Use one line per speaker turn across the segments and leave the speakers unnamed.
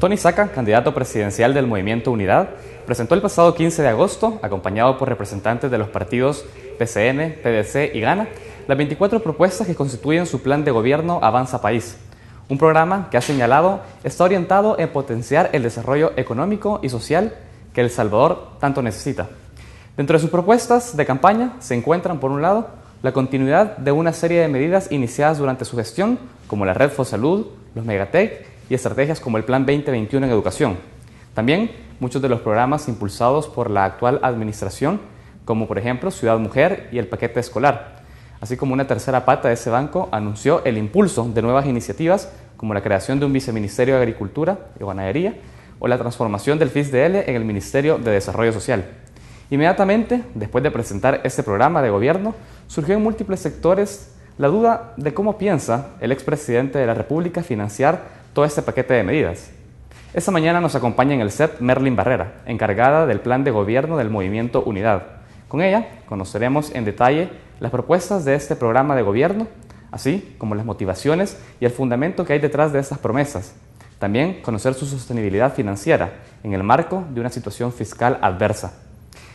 Tony Saca, candidato presidencial del Movimiento Unidad, presentó el pasado 15 de agosto, acompañado por representantes de los partidos PCN, PDC y Gana, las 24 propuestas que constituyen su plan de gobierno Avanza País, un programa que ha señalado está orientado en potenciar el desarrollo económico y social que El Salvador tanto necesita. Dentro de sus propuestas de campaña se encuentran, por un lado, la continuidad de una serie de medidas iniciadas durante su gestión, como la Red FOSalud, los Megatec y estrategias como el Plan 2021 en educación. También muchos de los programas impulsados por la actual administración, como por ejemplo Ciudad Mujer y el paquete escolar. Así como una tercera pata de ese banco anunció el impulso de nuevas iniciativas, como la creación de un viceministerio de Agricultura y Ganadería o la transformación del FISDL en el Ministerio de Desarrollo Social. Inmediatamente, después de presentar este programa de gobierno, surgió en múltiples sectores la duda de cómo piensa el expresidente de la República financiar todo este paquete de medidas. Esta mañana nos acompaña en el set Merlin Barrera, encargada del plan de gobierno del Movimiento Unidad. Con ella conoceremos en detalle las propuestas de este programa de gobierno, así como las motivaciones y el fundamento que hay detrás de estas promesas. También conocer su sostenibilidad financiera en el marco de una situación fiscal adversa.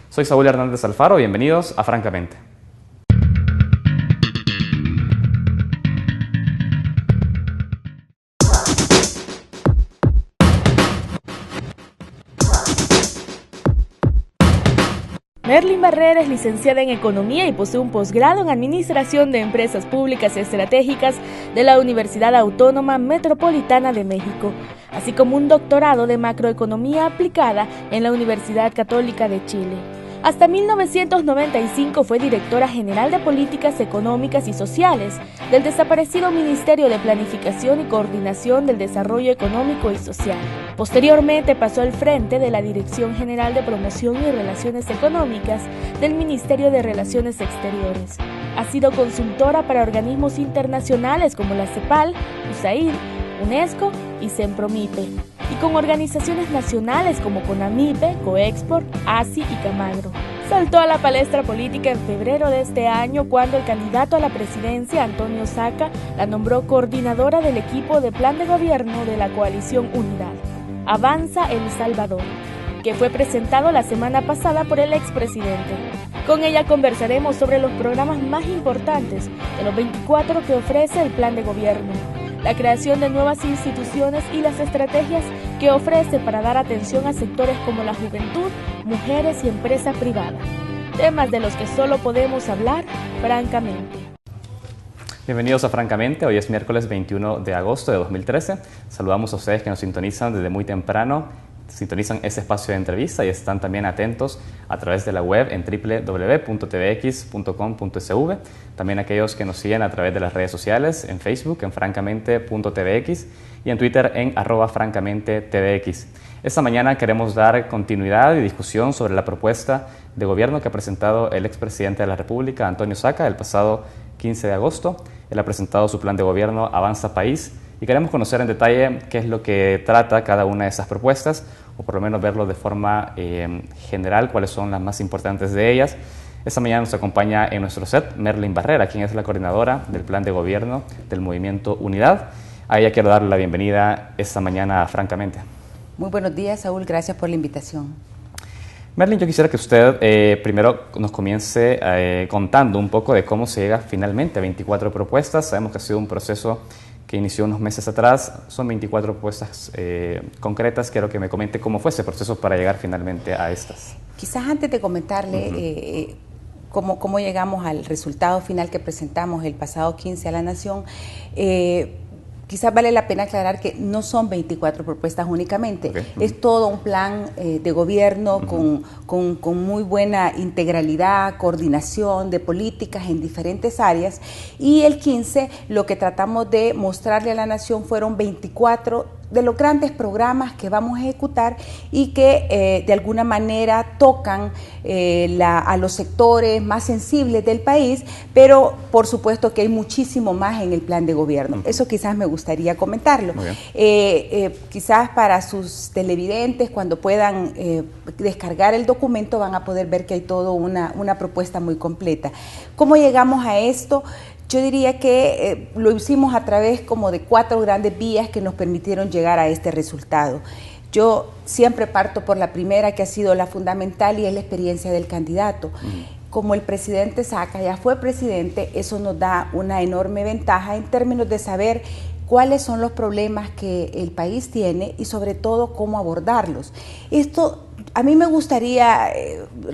Soy Saúl Hernández Alfaro, bienvenidos a Francamente.
Merlin Barrera es licenciada en Economía y posee un posgrado en Administración de Empresas Públicas Estratégicas de la Universidad Autónoma Metropolitana de México, así como un doctorado de Macroeconomía Aplicada en la Universidad Católica de Chile. Hasta 1995 fue directora general de Políticas Económicas y Sociales del desaparecido Ministerio de Planificación y Coordinación del Desarrollo Económico y Social. Posteriormente pasó al frente de la Dirección General de Promoción y Relaciones Económicas del Ministerio de Relaciones Exteriores. Ha sido consultora para organismos internacionales como la CEPAL, USAID, UNESCO y CEMPROMIPE, y con organizaciones nacionales como CONAMIPE, COEXPOR, ASI y Camagro. Saltó a la palestra política en febrero de este año cuando el candidato a la presidencia, Antonio Saca, la nombró coordinadora del equipo de plan de gobierno de la coalición Unidad, Avanza El Salvador, que fue presentado la semana pasada por el expresidente. Con ella conversaremos sobre los programas más importantes de los 24 que ofrece el plan de gobierno, la creación de nuevas instituciones y las estrategias que ofrece para dar atención a sectores como la juventud, mujeres y empresa privada. Temas de los que solo podemos hablar francamente.
Bienvenidos a Francamente, hoy es miércoles 21 de agosto de 2013. Saludamos a ustedes que nos sintonizan desde muy temprano, sintonizan ese espacio de entrevista y están también atentos a través de la web en www.tvx.com.sv. También aquellos que nos siguen a través de las redes sociales, en Facebook, en francamente.tvx y en Twitter en @francamentetvx. Esta mañana queremos dar continuidad y discusión sobre la propuesta de gobierno que ha presentado el expresidente de la República, Antonio Saca, el pasado 15 de agosto. Él ha presentado su plan de gobierno Avanza País y queremos conocer en detalle qué es lo que trata cada una de esas propuestas, o por lo menos verlo de forma general, cuáles son las más importantes de ellas. Esta mañana nos acompaña en nuestro set Merlin Barrera, quien es la coordinadora del plan de gobierno del Movimiento Unidad. A ella quiero darle la bienvenida esta mañana Francamente.
Muy buenos días, Saúl, gracias por la invitación.
Merlin, yo quisiera que usted primero nos comience contando un poco de cómo se llega finalmente a 24 propuestas. Sabemos que ha sido un proceso que inició unos meses atrás. Son 24 propuestas concretas. Quiero que me comente cómo fue ese proceso para llegar finalmente a estas.
Quizás antes de comentarle cómo llegamos al resultado final que presentamos el pasado 15 a la Nación, quizás vale la pena aclarar que no son 24 propuestas únicamente, es todo un plan de gobierno con muy buena integralidad, coordinación de políticas en diferentes áreas, y el 15 lo que tratamos de mostrarle a la Nación fueron 24 de los grandes programas que vamos a ejecutar y que de alguna manera tocan a los sectores más sensibles del país, pero por supuesto que hay muchísimo más en el plan de gobierno. Eso quizás me gustaría comentarlo. Quizás para sus televidentes, cuando puedan descargar el documento, van a poder ver que hay toda una propuesta muy completa. ¿Cómo llegamos a esto? Yo diría que lo hicimos a través como de 4 grandes vías que nos permitieron llegar a este resultado. Yo siempre parto por la primera, que ha sido la fundamental, y es la experiencia del candidato. Como el presidente Saca ya fue presidente, eso nos da una enorme ventaja en términos de saber cuáles son los problemas que el país tiene y sobre todo cómo abordarlos. Esto a mí me gustaría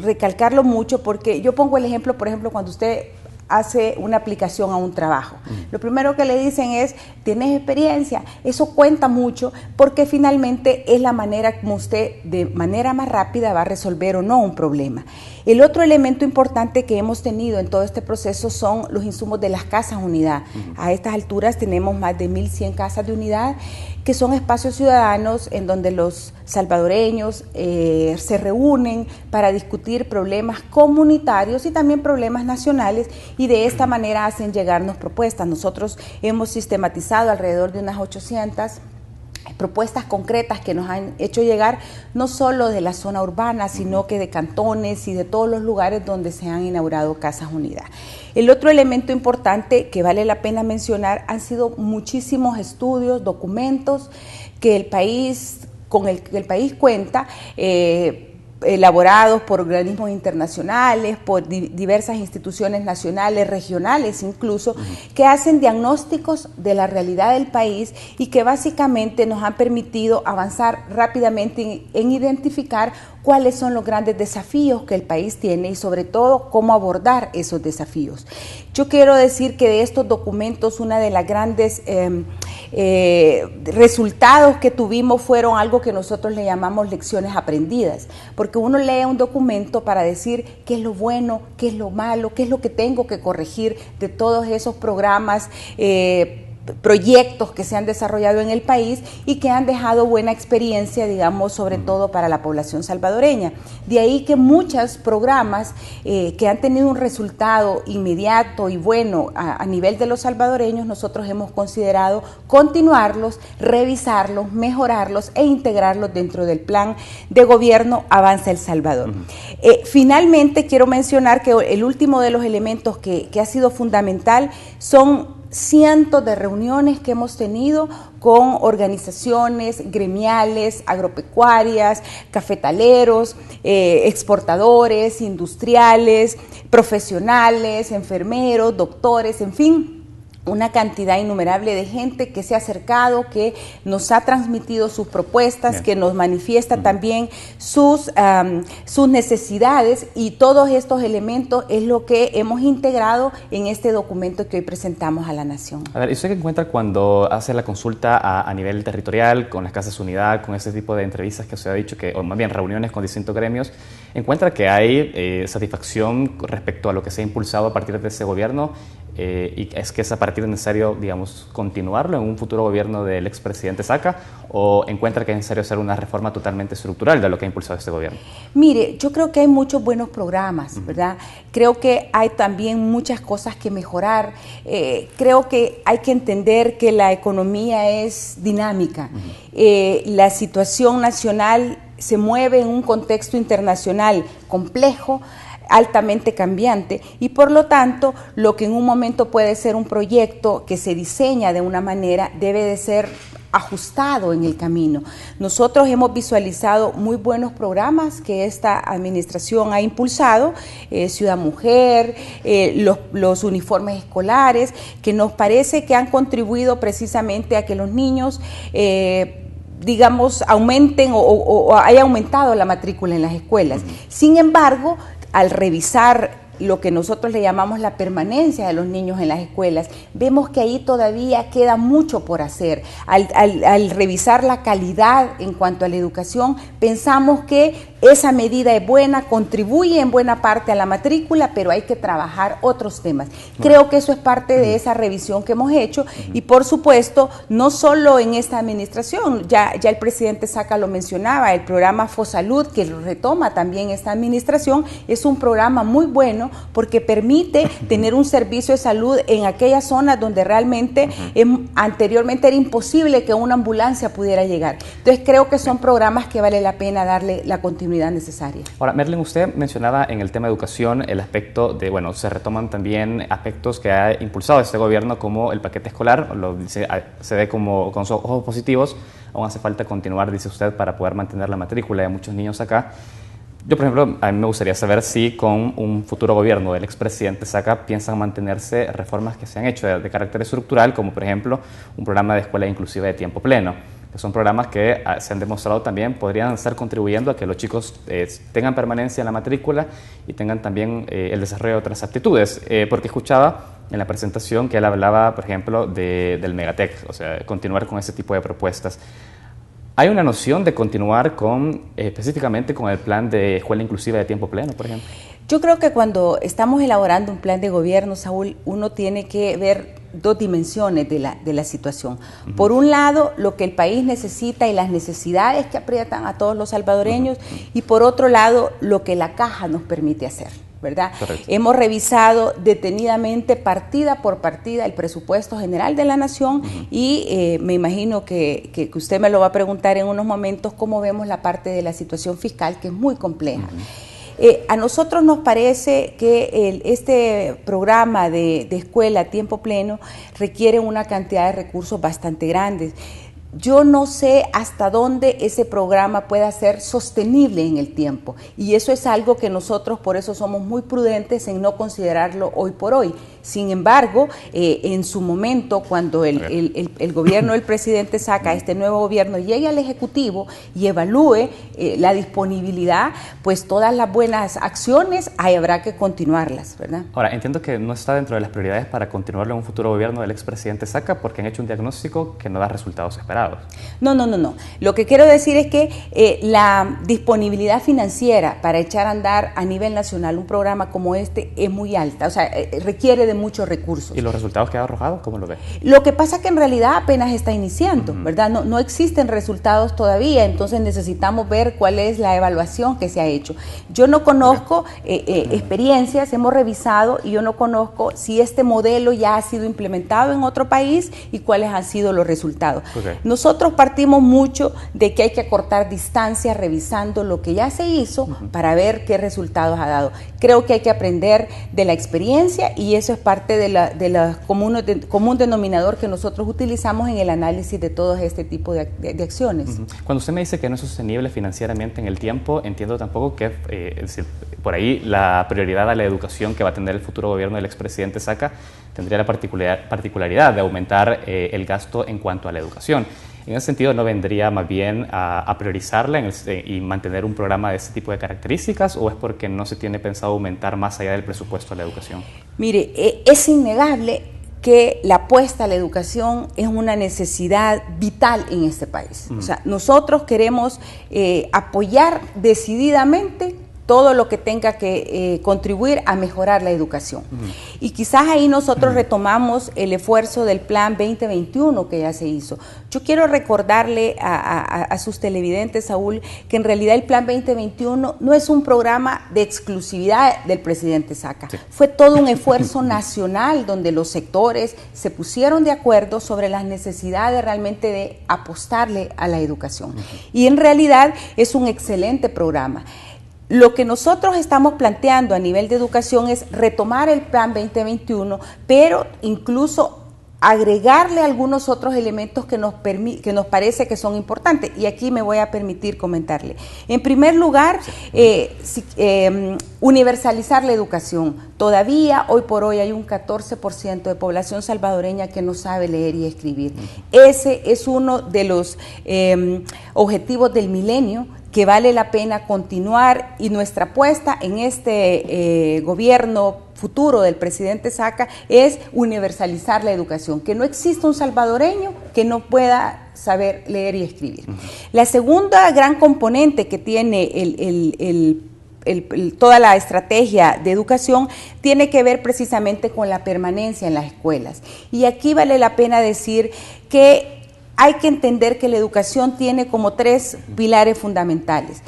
recalcarlo mucho, porque yo pongo el ejemplo, por ejemplo, cuando usted hace una aplicación a un trabajo. Lo primero que le dicen es, ¿tienes experiencia? Eso cuenta mucho, porque finalmente es la manera como usted de manera más rápida va a resolver o no un problema. El otro elemento importante que hemos tenido en todo este proceso son los insumos de las casas unidad. A estas alturas tenemos más de 1.100 casas de unidad, que son espacios ciudadanos en donde los salvadoreños se reúnen para discutir problemas comunitarios y también problemas nacionales, y de esta manera hacen llegarnos propuestas. Nosotros hemos sistematizado alrededor de unas 800 propuestas concretas que nos han hecho llegar, no solo de la zona urbana, sino que de cantones y de todos los lugares donde se han inaugurado casas unidas. El otro elemento importante que vale la pena mencionar han sido muchísimos estudios, documentos que el país, con el que el país cuenta, elaborados por organismos internacionales, por diversas instituciones nacionales, regionales incluso, que hacen diagnósticos de la realidad del país y que básicamente nos han permitido avanzar rápidamente en identificar cuáles son los grandes desafíos que el país tiene y sobre todo cómo abordar esos desafíos. Yo quiero decir que de estos documentos una de las grandes resultados que tuvimos fueron algo que nosotros le llamamos lecciones aprendidas, porque uno lee un documento para decir qué es lo bueno, qué es lo malo, qué es lo que tengo que corregir de todos esos programas, proyectos que se han desarrollado en el país y que han dejado buena experiencia, digamos, sobre todo para la población salvadoreña. De ahí que muchos programas que han tenido un resultado inmediato y bueno a nivel de los salvadoreños, nosotros hemos considerado continuarlos, revisarlos, mejorarlos e integrarlos dentro del plan de gobierno Avanza El Salvador. Finalmente, quiero mencionar que el último de los elementos que ha sido fundamental son cientos de reuniones que hemos tenido con organizaciones gremiales, agropecuarias, cafetaleros, exportadores, industriales, profesionales, enfermeros, doctores, en fin, una cantidad innumerable de gente que se ha acercado, que nos ha transmitido sus propuestas, bien, que nos manifiesta también sus necesidades, y todos estos elementos es lo que hemos integrado en este documento que hoy presentamos a la Nación.
A ver, ¿y usted qué encuentra cuando hace la consulta a nivel territorial, con las casas unidad, con ese tipo de entrevistas que usted ha dicho, o más bien reuniones con distintos gremios, encuentra que hay satisfacción respecto a lo que se ha impulsado a partir de ese gobierno? ¿Y es que es a partir de necesario, digamos, continuarlo en un futuro gobierno del expresidente Saca, o encuentra que es necesario hacer una reforma totalmente estructural de lo que ha impulsado este gobierno?
Mire, yo creo que hay muchos buenos programas, ¿verdad? Creo que hay también muchas cosas que mejorar. Creo que hay que entender que la economía es dinámica. La situación nacional se mueve en un contexto internacional complejo, altamente cambiante, y por lo tanto lo que en un momento puede ser un proyecto que se diseña de una manera debe de ser ajustado en el camino. Nosotros hemos visualizado muy buenos programas que esta administración ha impulsado, Ciudad Mujer, los uniformes escolares, que nos parece que han contribuido precisamente a que los niños digamos, aumenten o haya aumentado la matrícula en las escuelas. Sin embargo, al revisar lo que nosotros le llamamos la permanencia de los niños en las escuelas, vemos que ahí todavía queda mucho por hacer. Al revisar la calidad en cuanto a la educación, pensamos que esa medida es buena, contribuye en buena parte a la matrícula, pero hay que trabajar otros temas. Creo que eso es parte de esa revisión que hemos hecho, y por supuesto, no solo en esta administración, ya el presidente Saca lo mencionaba, el programa FOSalud, que lo retoma también esta administración, es un programa muy bueno porque permite tener un servicio de salud en aquellas zonas donde realmente anteriormente era imposible que una ambulancia pudiera llegar. Entonces creo que son programas que vale la pena darle la continuidad continuidad necesaria.
Ahora, Merlin, usted mencionaba en el tema de educación el aspecto de, bueno, se retoman también aspectos que ha impulsado este gobierno como el paquete escolar, se ve como con ojos positivos, aún hace falta continuar, dice usted, para poder mantener la matrícula de muchos niños acá. Yo, por ejemplo, a mí me gustaría saber si con un futuro gobierno del expresidente Saca piensan mantenerse reformas que se han hecho de carácter estructural, como por ejemplo un programa de escuela inclusiva de tiempo pleno, que son programas que se han demostrado también podrían estar contribuyendo a que los chicos tengan permanencia en la matrícula y tengan también el desarrollo de otras aptitudes, porque escuchaba en la presentación que él hablaba, por ejemplo, del Megatec, o sea, continuar con ese tipo de propuestas. ¿Hay una noción de continuar específicamente con el plan de escuela inclusiva de tiempo pleno, por ejemplo?
Yo creo que cuando estamos elaborando un plan de gobierno, Saúl, uno tiene que ver dos dimensiones de la situación. Por un lado, lo que el país necesita y las necesidades que aprietan a todos los salvadoreños, y por otro lado, lo que la caja nos permite hacer, ¿verdad? Correcto. Hemos revisado detenidamente, partida por partida, el presupuesto general de la nación y me imagino que usted me lo va a preguntar en unos momentos, cómo vemos la parte de la situación fiscal, que es muy compleja. A nosotros nos parece que este programa de escuela a tiempo pleno requiere una cantidad de recursos bastante grandes. Yo no sé hasta dónde ese programa pueda ser sostenible en el tiempo, y eso es algo que nosotros por eso somos muy prudentes en no considerarlo hoy por hoy. Sin embargo, en su momento, cuando el gobierno del presidente Saca, este nuevo gobierno, llegue al Ejecutivo y evalúe la disponibilidad, pues todas las buenas acciones ahí habrá que continuarlas, ¿verdad?
Ahora, entiendo que no está dentro de las prioridades para continuarlo en un futuro gobierno del expresidente Saca, porque han hecho un diagnóstico que no da resultados esperados.
No. Lo que quiero decir es que la disponibilidad financiera para echar a andar a nivel nacional un programa como este es muy alta, o sea, requiere de muchos recursos.
¿Y los resultados que ha arrojado, cómo lo ve?
Lo que pasa es que en realidad apenas está iniciando, ¿verdad? No existen resultados todavía, entonces necesitamos ver cuál es la evaluación que se ha hecho. Yo no conozco experiencias, hemos revisado, y yo no conozco si este modelo ya ha sido implementado en otro país y cuáles han sido los resultados. Nosotros partimos mucho de que hay que acortar distancias revisando lo que ya se hizo para ver qué resultados ha dado. Creo que hay que aprender de la experiencia y eso es parte de la común denominador que nosotros utilizamos en el análisis de todo este tipo de acciones.
Cuando usted me dice que no es sostenible financieramente en el tiempo, entiendo tampoco que es decir, por ahí la prioridad a la educación que va a tener el futuro gobierno del expresidente Saca tendría la particularidad de aumentar el gasto en cuanto a la educación. En ese sentido, ¿no vendría más bien a priorizarla y mantener un programa de este tipo de características, o es porque no se tiene pensado aumentar más allá del presupuesto a la educación?
Mire, es innegable que la apuesta a la educación es una necesidad vital en este país. O sea, nosotros queremos apoyar decididamente todo lo que tenga que contribuir a mejorar la educación. Y quizás ahí nosotros retomamos el esfuerzo del Plan 2021 que ya se hizo. Yo quiero recordarle a sus televidentes, Saúl, que en realidad el Plan 2021 no es un programa de exclusividad del presidente Saca. Sí. Fue todo un esfuerzo nacional donde los sectores se pusieron de acuerdo sobre las necesidades realmente de apostarle a la educación. Y en realidad es un excelente programa. Lo que nosotros estamos planteando a nivel de educación es retomar el Plan 2021, pero incluso agregarle algunos otros elementos que nos parece que son importantes. Y aquí me voy a permitir comentarle. En primer lugar, universalizar la educación. Todavía, hoy por hoy, hay un 14% de población salvadoreña que no sabe leer y escribir. Ese es uno de los objetivos del milenio, que vale la pena continuar, y nuestra apuesta en este gobierno futuro del presidente Saca es universalizar la educación, que no exista un salvadoreño que no pueda saber leer y escribir. La segunda gran componente que tiene toda la estrategia de educación tiene que ver precisamente con la permanencia en las escuelas. Y aquí vale la pena decir que hay que entender que la educación tiene como tres pilares fundamentales: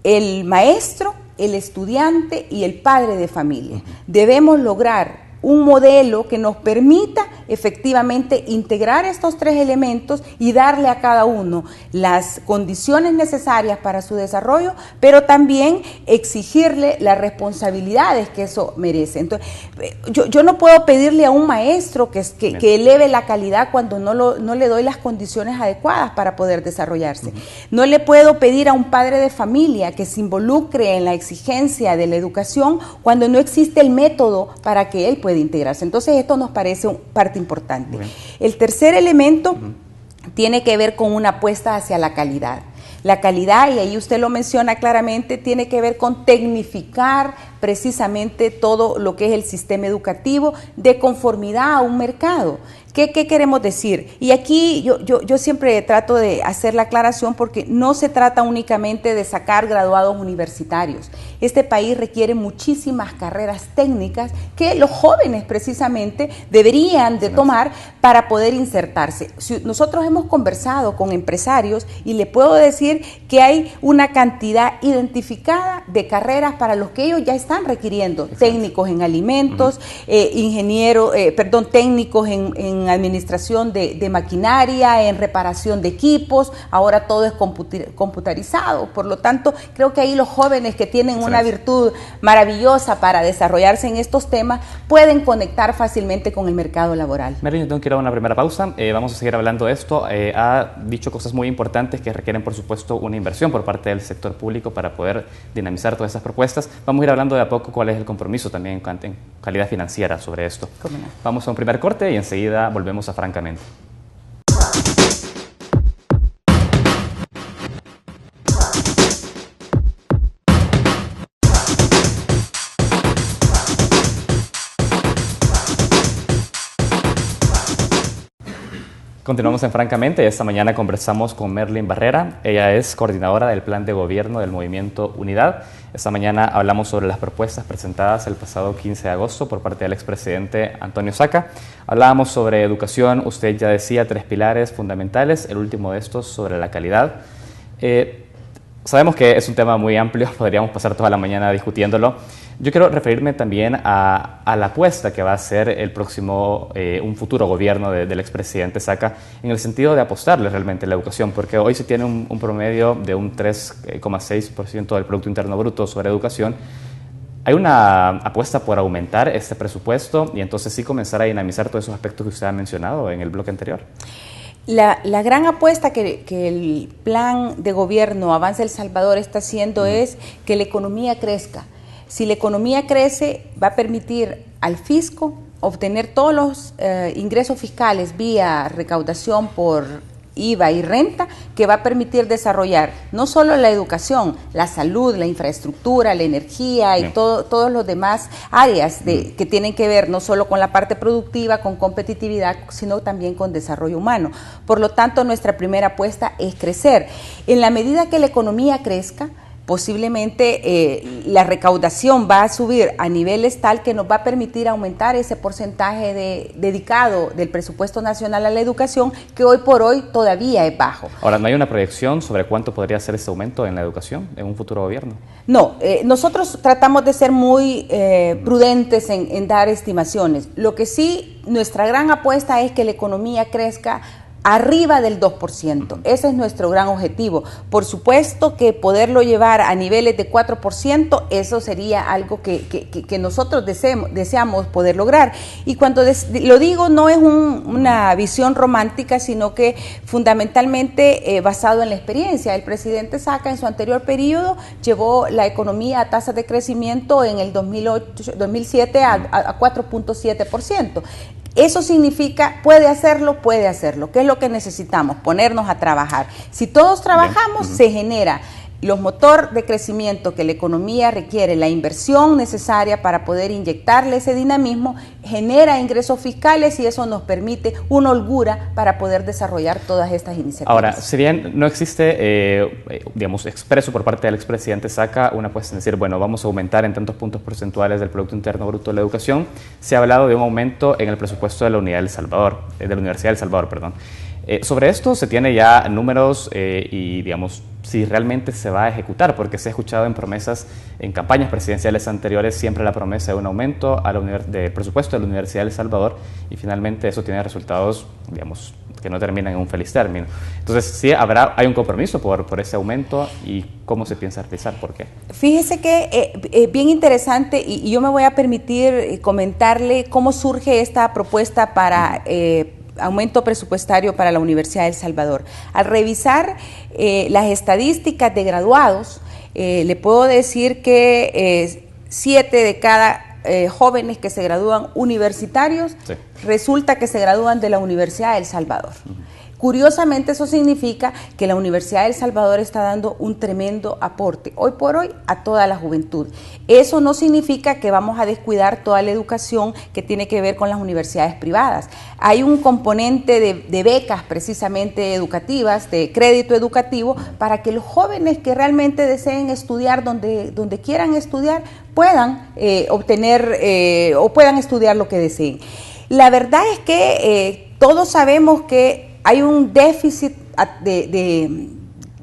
el maestro, el estudiante y el padre de familia. Debemos lograr un modelo que nos permita efectivamente integrar estos tres elementos y darle a cada uno las condiciones necesarias para su desarrollo, pero también exigirle las responsabilidades que eso merece. Entonces, yo no puedo pedirle a un maestro que eleve la calidad cuando no le doy las condiciones adecuadas para poder desarrollarse. No le puedo pedir a un padre de familia que se involucre en la exigencia de la educación cuando no existe el método para que él pueda integrarse. Entonces, esto nos parece parte importante. El tercer elemento tiene que ver con una apuesta hacia la calidad. La calidad, y ahí usted lo menciona claramente, tiene que ver con tecnificar precisamente todo lo que es el sistema educativo de conformidad a un mercado. ¿Qué queremos decir? Y aquí yo siempre trato de hacer la aclaración porque no se trata únicamente de sacar graduados universitarios. Este país requiere muchísimas carreras técnicas que los jóvenes precisamente deberían de tomar para poder insertarse. Nosotros hemos conversado con empresarios y le puedo decir que hay una cantidad identificada de carreras para los que ellos ya están requiriendo. Técnicos en alimentos, técnicos en administración de maquinaria, en reparación de equipos, ahora todo es computarizado. Por lo tanto, creo que ahí los jóvenes que tienen una virtud maravillosa para desarrollarse en estos temas pueden conectar fácilmente con el mercado laboral.
Merlin, yo tengo que ir a una primera pausa. Vamos a seguir hablando de esto. Ha dicho cosas muy importantes que requieren, por supuesto, una inversión por parte del sector público para poder dinamizar todas estas propuestas. Vamos a ir hablando de a poco cuál es el compromiso también en calidad financiera sobre esto.
¿Cómo no?
Vamos a un primer corte y enseguida volvemos a Francamente. Continuamos en Francamente y esta mañana conversamos con Merlin Barrera. Ella es coordinadora del Plan de Gobierno del Movimiento Unidad. Esta mañana hablamos sobre las propuestas presentadas el pasado 15 de agosto por parte del expresidente Antonio Saca. Hablábamos sobre educación, usted ya decía 3 pilares fundamentales, el último de estos sobre la calidad. Sabemos que es un tema muy amplio, podríamos pasar toda la mañana discutiéndolo. Yo quiero referirme también a la apuesta que va a hacer el próximo, un futuro gobierno del expresidente Saca, en el sentido de apostarle realmente a la educación, porque hoy se tiene un promedio de un 3,6% del Producto Interno Bruto sobre educación. Hay una apuesta por aumentar este presupuesto y entonces sí comenzar a dinamizar todos esos aspectos que usted ha mencionado en el bloque anterior.
La gran apuesta que el plan de gobierno Avanza El Salvador está haciendo es que la economía crezca. Si la economía crece, va a permitir al fisco obtener todos los ingresos fiscales vía recaudación por IVA y renta, que va a permitir desarrollar no solo la educación, la salud, la infraestructura, la energía y todos los demás áreas que tienen que ver no solo con la parte productiva, con competitividad, sino también con desarrollo humano. Por lo tanto, nuestra primera apuesta es crecer. En la medida que la economía crezca, posiblemente la recaudación va a subir a niveles tal que nos va a permitir aumentar ese porcentaje dedicado del presupuesto nacional a la educación, que hoy por hoy todavía es bajo.
Ahora, ¿no hay una proyección sobre cuánto podría ser ese aumento en la educación en un futuro gobierno?
No, nosotros tratamos de ser muy prudentes en dar estimaciones. Lo que sí, nuestra gran apuesta es que la economía crezca arriba del 2%. Ese es nuestro gran objetivo. Por supuesto que poderlo llevar a niveles de 4%, eso sería algo que nosotros deseamos poder lograr. Y cuando lo digo, no es una visión romántica, sino que fundamentalmente basado en la experiencia. El presidente Saca en su anterior periodo llevó la economía a tasas de crecimiento en el 2007 a 4.7%. Eso significa, puede hacerlo, ¿Qué es lo que necesitamos? Ponernos a trabajar. Si todos trabajamos, se genera los motores de crecimiento que la economía requiere, la inversión necesaria para poder inyectarle ese dinamismo, genera ingresos fiscales y eso nos permite una holgura para poder desarrollar todas estas iniciativas.
Ahora, si bien no existe, digamos, expreso por parte del expresidente Saca una apuesta en decir, bueno, vamos a aumentar en tantos puntos porcentuales del Producto Interno Bruto de la educación, se ha hablado de un aumento en el presupuesto de la Universidad del Salvador, perdón. Sobre esto se tiene ya números y, digamos, si realmente se va a ejecutar, porque se ha escuchado en promesas, en campañas presidenciales anteriores, siempre la promesa de un aumento de presupuesto de la Universidad de El Salvador, y finalmente eso tiene resultados, digamos, que no terminan en un feliz término. Entonces, sí, hay un compromiso por ese aumento, y ¿cómo se piensa realizar? ¿Por qué?
Fíjese que bien interesante, y yo me voy a permitir comentarle cómo surge esta propuesta para aumento presupuestario para la Universidad de El Salvador. Al revisar las estadísticas de graduados, le puedo decir que 7 de cada jóvenes que se gradúan universitarios, sí, resulta que se gradúan de la Universidad de El Salvador. Curiosamente, eso significa que la Universidad de El Salvador está dando un tremendo aporte hoy por hoy a toda la juventud. Eso no significa que vamos a descuidar toda la educación que tiene que ver con las universidades privadas. Hay un componente de becas precisamente educativas, de crédito educativo, para que los jóvenes que realmente deseen estudiar donde quieran estudiar puedan obtener o puedan estudiar lo que deseen. La verdad es que todos sabemos que hay un déficit de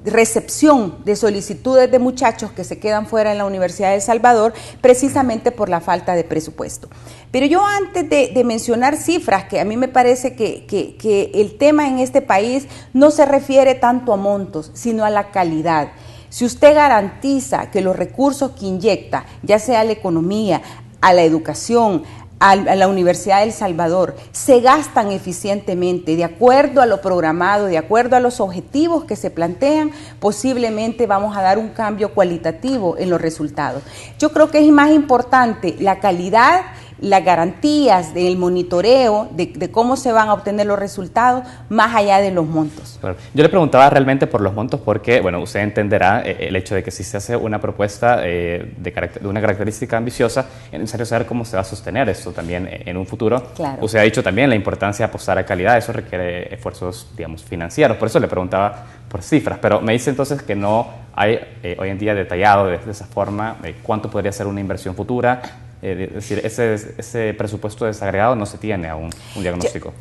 recepción de solicitudes de muchachos que se quedan fuera en la Universidad de El Salvador precisamente por la falta de presupuesto. Pero yo antes de mencionar cifras, que a mí me parece que el tema en este país no se refiere tanto a montos, sino a la calidad. Si usted garantiza que los recursos que inyecta, ya sea a la economía, a la educación, a la Universidad de El Salvador, se gastan eficientemente, de acuerdo a lo programado, de acuerdo a los objetivos que se plantean, posiblemente vamos a dar un cambio cualitativo en los resultados. Yo creo que es más importante la calidad, las garantías del monitoreo de cómo se van a obtener los resultados, más allá de los montos.
Claro. Yo le preguntaba realmente por los montos porque, bueno, usted entenderá el hecho de que si se hace una propuesta de una característica ambiciosa, es necesario saber cómo se va a sostener esto también en un futuro. Claro. Usted ha dicho también la importancia de apostar a calidad, eso requiere esfuerzos, digamos, financieros, por eso le preguntaba por cifras, pero me dice entonces que no hay hoy en día detallado de esa forma cuánto podría ser una inversión futura. Es decir, ese presupuesto desagregado no se tiene aún un diagnóstico.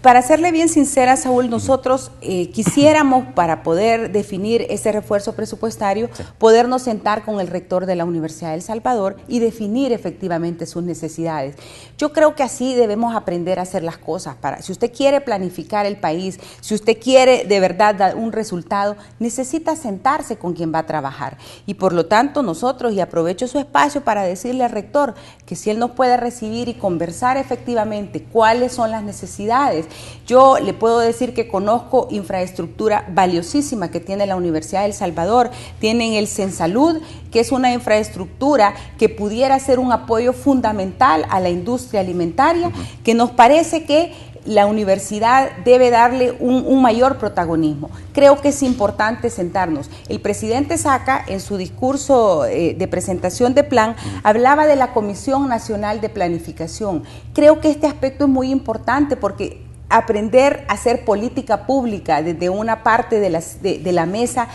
Para serle bien sincera, Saúl, nosotros quisiéramos, para poder definir ese refuerzo presupuestario, sí, podernos sentar con el rector de la Universidad de El Salvador y definir efectivamente sus necesidades. Yo creo que así debemos aprender a hacer las cosas. Si usted quiere planificar el país, si usted quiere de verdad dar un resultado, necesita sentarse con quien va a trabajar. Y por lo tanto nosotros, y aprovecho su espacio para decirle al rector que si él nos puede recibir y conversar efectivamente cuáles son las necesidades. Yo le puedo decir que conozco infraestructura valiosísima que tiene la Universidad de El Salvador. Tienen el CENSalud, que es una infraestructura que pudiera ser un apoyo fundamental a la industria alimentaria, que nos parece que la universidad debe darle un mayor protagonismo. Creo que es importante sentarnos. El presidente Saca, en su discurso de presentación de plan, hablaba de la Comisión Nacional de Planificación. Creo que este aspecto es muy importante porque aprender a hacer política pública desde una parte de la mesa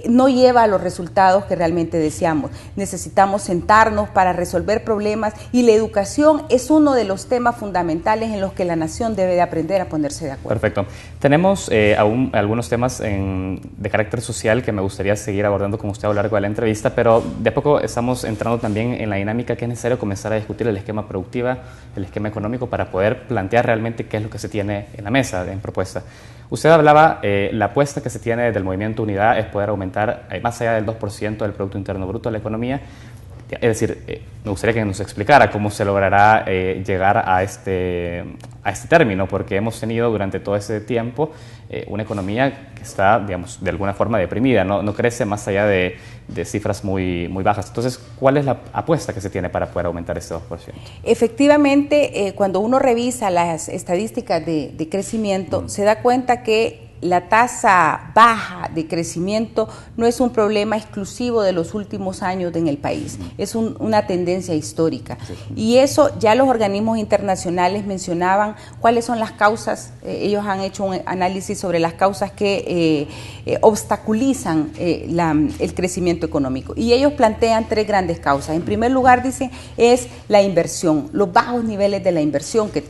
no lleva a los resultados que realmente deseamos. Necesitamos sentarnos para resolver problemas y la educación es uno de los temas fundamentales en los que la nación debe de aprender a ponerse de acuerdo.
Perfecto. Tenemos aún algunos temas de carácter social que me gustaría seguir abordando con usted a lo largo de la entrevista, pero de a poco estamos entrando también en la dinámica que es necesario comenzar a discutir el esquema productivo, el esquema económico, para poder plantear realmente qué es lo que se tiene en la mesa en propuesta. Usted hablaba, la apuesta que se tiene del Movimiento Unidad es poder aumentar más allá del 2% del Producto Interno Bruto de la economía. Es decir, me gustaría que nos explicara cómo se logrará llegar a este término, porque hemos tenido durante todo ese tiempo una economía que está, digamos, de alguna forma deprimida, no crece más allá de cifras muy bajas. Entonces, ¿cuál es la apuesta que se tiene para poder aumentar este 2%?
Efectivamente, cuando uno revisa las estadísticas de crecimiento, se da cuenta que la tasa baja de crecimiento no es un problema exclusivo de los últimos años en el país, es una tendencia histórica. Y eso ya los organismos internacionales mencionaban cuáles son las causas, ellos han hecho un análisis sobre las causas que obstaculizan el crecimiento económico. Y ellos plantean 3 grandes causas. En primer lugar, dicen, es la inversión, los bajos niveles de la inversión que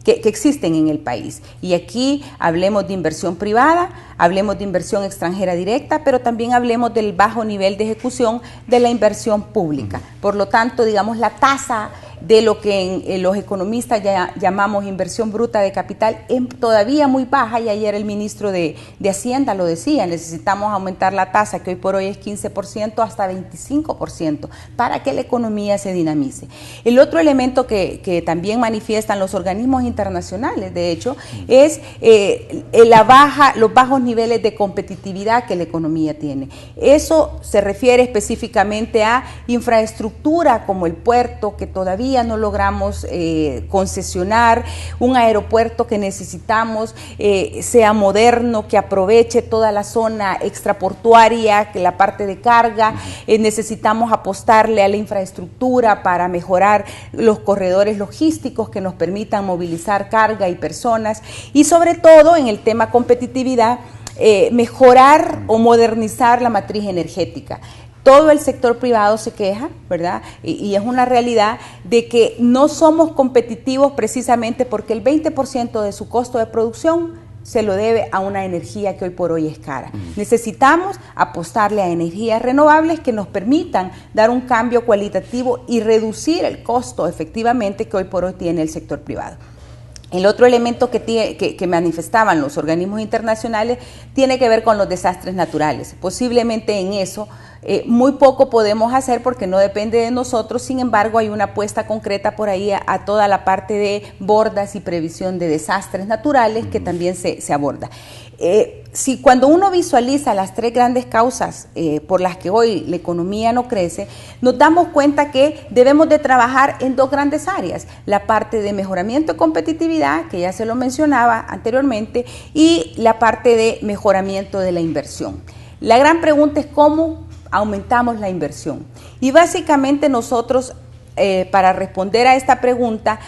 existen en el país. Y aquí hablemos de inversión privada, privada, hablemos de inversión extranjera directa, pero también hablemos del bajo nivel de ejecución de la inversión pública. Por lo tanto, digamos, la tasa de lo que los economistas ya llamamos inversión bruta de capital es todavía muy baja, y ayer el ministro de Hacienda lo decía: necesitamos aumentar la tasa, que hoy por hoy es 15%, hasta 25%, para que la economía se dinamice. El otro elemento que también manifiestan los organismos internacionales, de hecho, es los bajos niveles de competitividad que la economía tiene. Eso se refiere específicamente a infraestructura como el puerto, que todavía no logramos concesionar, un aeropuerto que necesitamos sea moderno, que aproveche toda la zona extraportuaria, que la parte de carga, necesitamos apostarle a la infraestructura para mejorar los corredores logísticos que nos permitan movilizar carga y personas, y sobre todo en el tema competitividad, mejorar o modernizar la matriz energética. Todo el sector privado se queja, ¿verdad? Y es una realidad de que no somos competitivos precisamente porque el 20% de su costo de producción se lo debe a una energía que hoy por hoy es cara. Necesitamos apostarle a energías renovables que nos permitan dar un cambio cualitativo y reducir el costo efectivamente que hoy por hoy tiene el sector privado. El otro elemento que manifestaban los organismos internacionales tiene que ver con los desastres naturales. Posiblemente en eso muy poco podemos hacer porque no depende de nosotros. Sin embargo, hay una apuesta concreta por ahí a toda la parte de bordas y previsión de desastres naturales que también se aborda. Si cuando uno visualiza las tres grandes causas por las que hoy la economía no crece, nos damos cuenta que debemos de trabajar en dos grandes áreas: la parte de mejoramiento de competitividad, que ya se lo mencionaba anteriormente, y la parte de mejoramiento de la inversión. La gran pregunta es cómo aumentamos la inversión. Y básicamente nosotros, para responder a esta pregunta,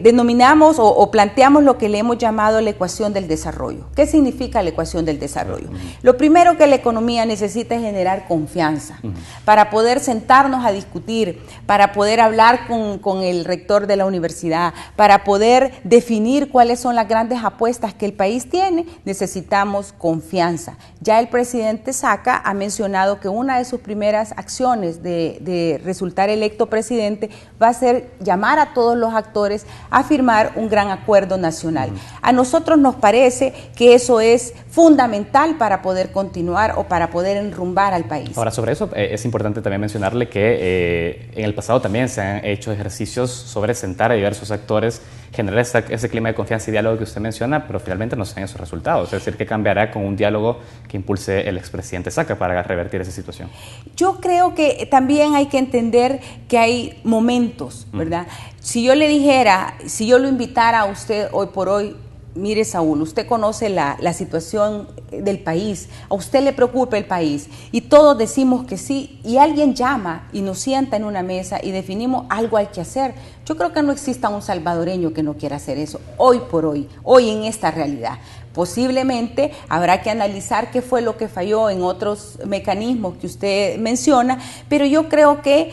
denominamos o planteamos lo que le hemos llamado la ecuación del desarrollo. ¿Qué significa la ecuación del desarrollo? Lo primero que la economía necesita es generar confianza para poder sentarnos a discutir, para poder hablar con el rector de la universidad, para poder definir cuáles son las grandes apuestas que el país tiene. Necesitamos confianza. Ya el presidente Saca ha mencionado que una de sus primeras acciones de resultar electo presidente va a ser llamar a todos los actores a firmar un gran acuerdo nacional. A nosotros nos parece que eso es fundamental para poder continuar o para poder enrumbar al país.
Ahora, sobre eso es importante también mencionarle que en el pasado también se han hecho ejercicios sobre sentar a diversos actores, generar ese clima de confianza y diálogo que usted menciona, pero finalmente no se ven esos resultados. Es decir, ¿qué cambiará con un diálogo que impulse el expresidente Saca para revertir esa situación?
Yo creo que también hay que entender que hay momentos, ¿verdad? Si yo le dijera, si yo lo invitara a usted hoy por hoy: mire, Saúl, usted conoce la situación del país, a usted le preocupa el país, y todos decimos que sí, y alguien llama y nos sienta en una mesa y definimos algo hay que hacer. Yo creo que no exista un salvadoreño que no quiera hacer eso, hoy por hoy en esta realidad. Posiblemente habrá que analizar qué fue lo que falló en otros mecanismos que usted menciona, pero yo creo que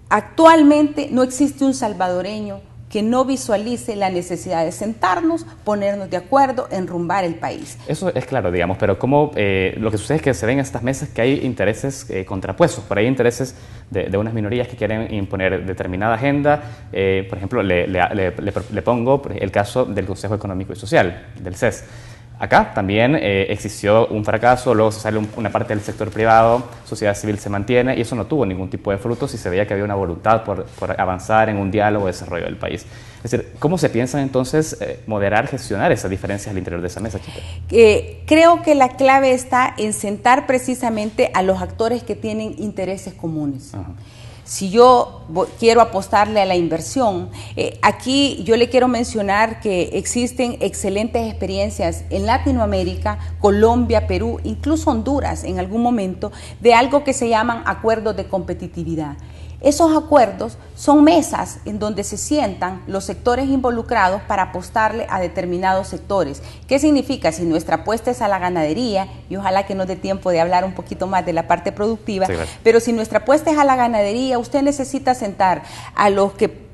actualmente no existe un salvadoreño que no visualice la necesidad de sentarnos, ponernos de acuerdo, enrumbar el país. Eso es claro, digamos, pero ¿cómo lo que sucede es que se ven en estas mesas que hay intereses contrapuestos? Por ahí intereses de unas minorías que quieren imponer determinada agenda. Por ejemplo, le pongo el caso del Consejo Económico y Social, del CES. Acá también existió un fracaso, luego se sale una parte del sector privado, sociedad civil se mantiene, y eso no tuvo ningún tipo de frutos y se veía que había una voluntad por avanzar en un diálogo de desarrollo del país. Es decir, ¿cómo se piensa entonces moderar, gestionar esas diferencias al interior de esa mesa, Chita? Creo que la clave está en sentar precisamente a los actores que tienen intereses comunes. Si yo quiero apostarle a la inversión, aquí yo le quiero mencionar que existen excelentes experiencias en Latinoamérica, Colombia, Perú, incluso Honduras en algún momento, de algo que se llaman acuerdos de competitividad. Esos acuerdos son mesas en donde se sientan los sectores involucrados para apostarle a determinados sectores. ¿Qué significa? Si nuestra apuesta es a la ganadería, y ojalá que nos dé tiempo de hablar un poquito más de la parte productiva, sí, pero si nuestra apuesta es a la ganadería, usted necesita sentar a los que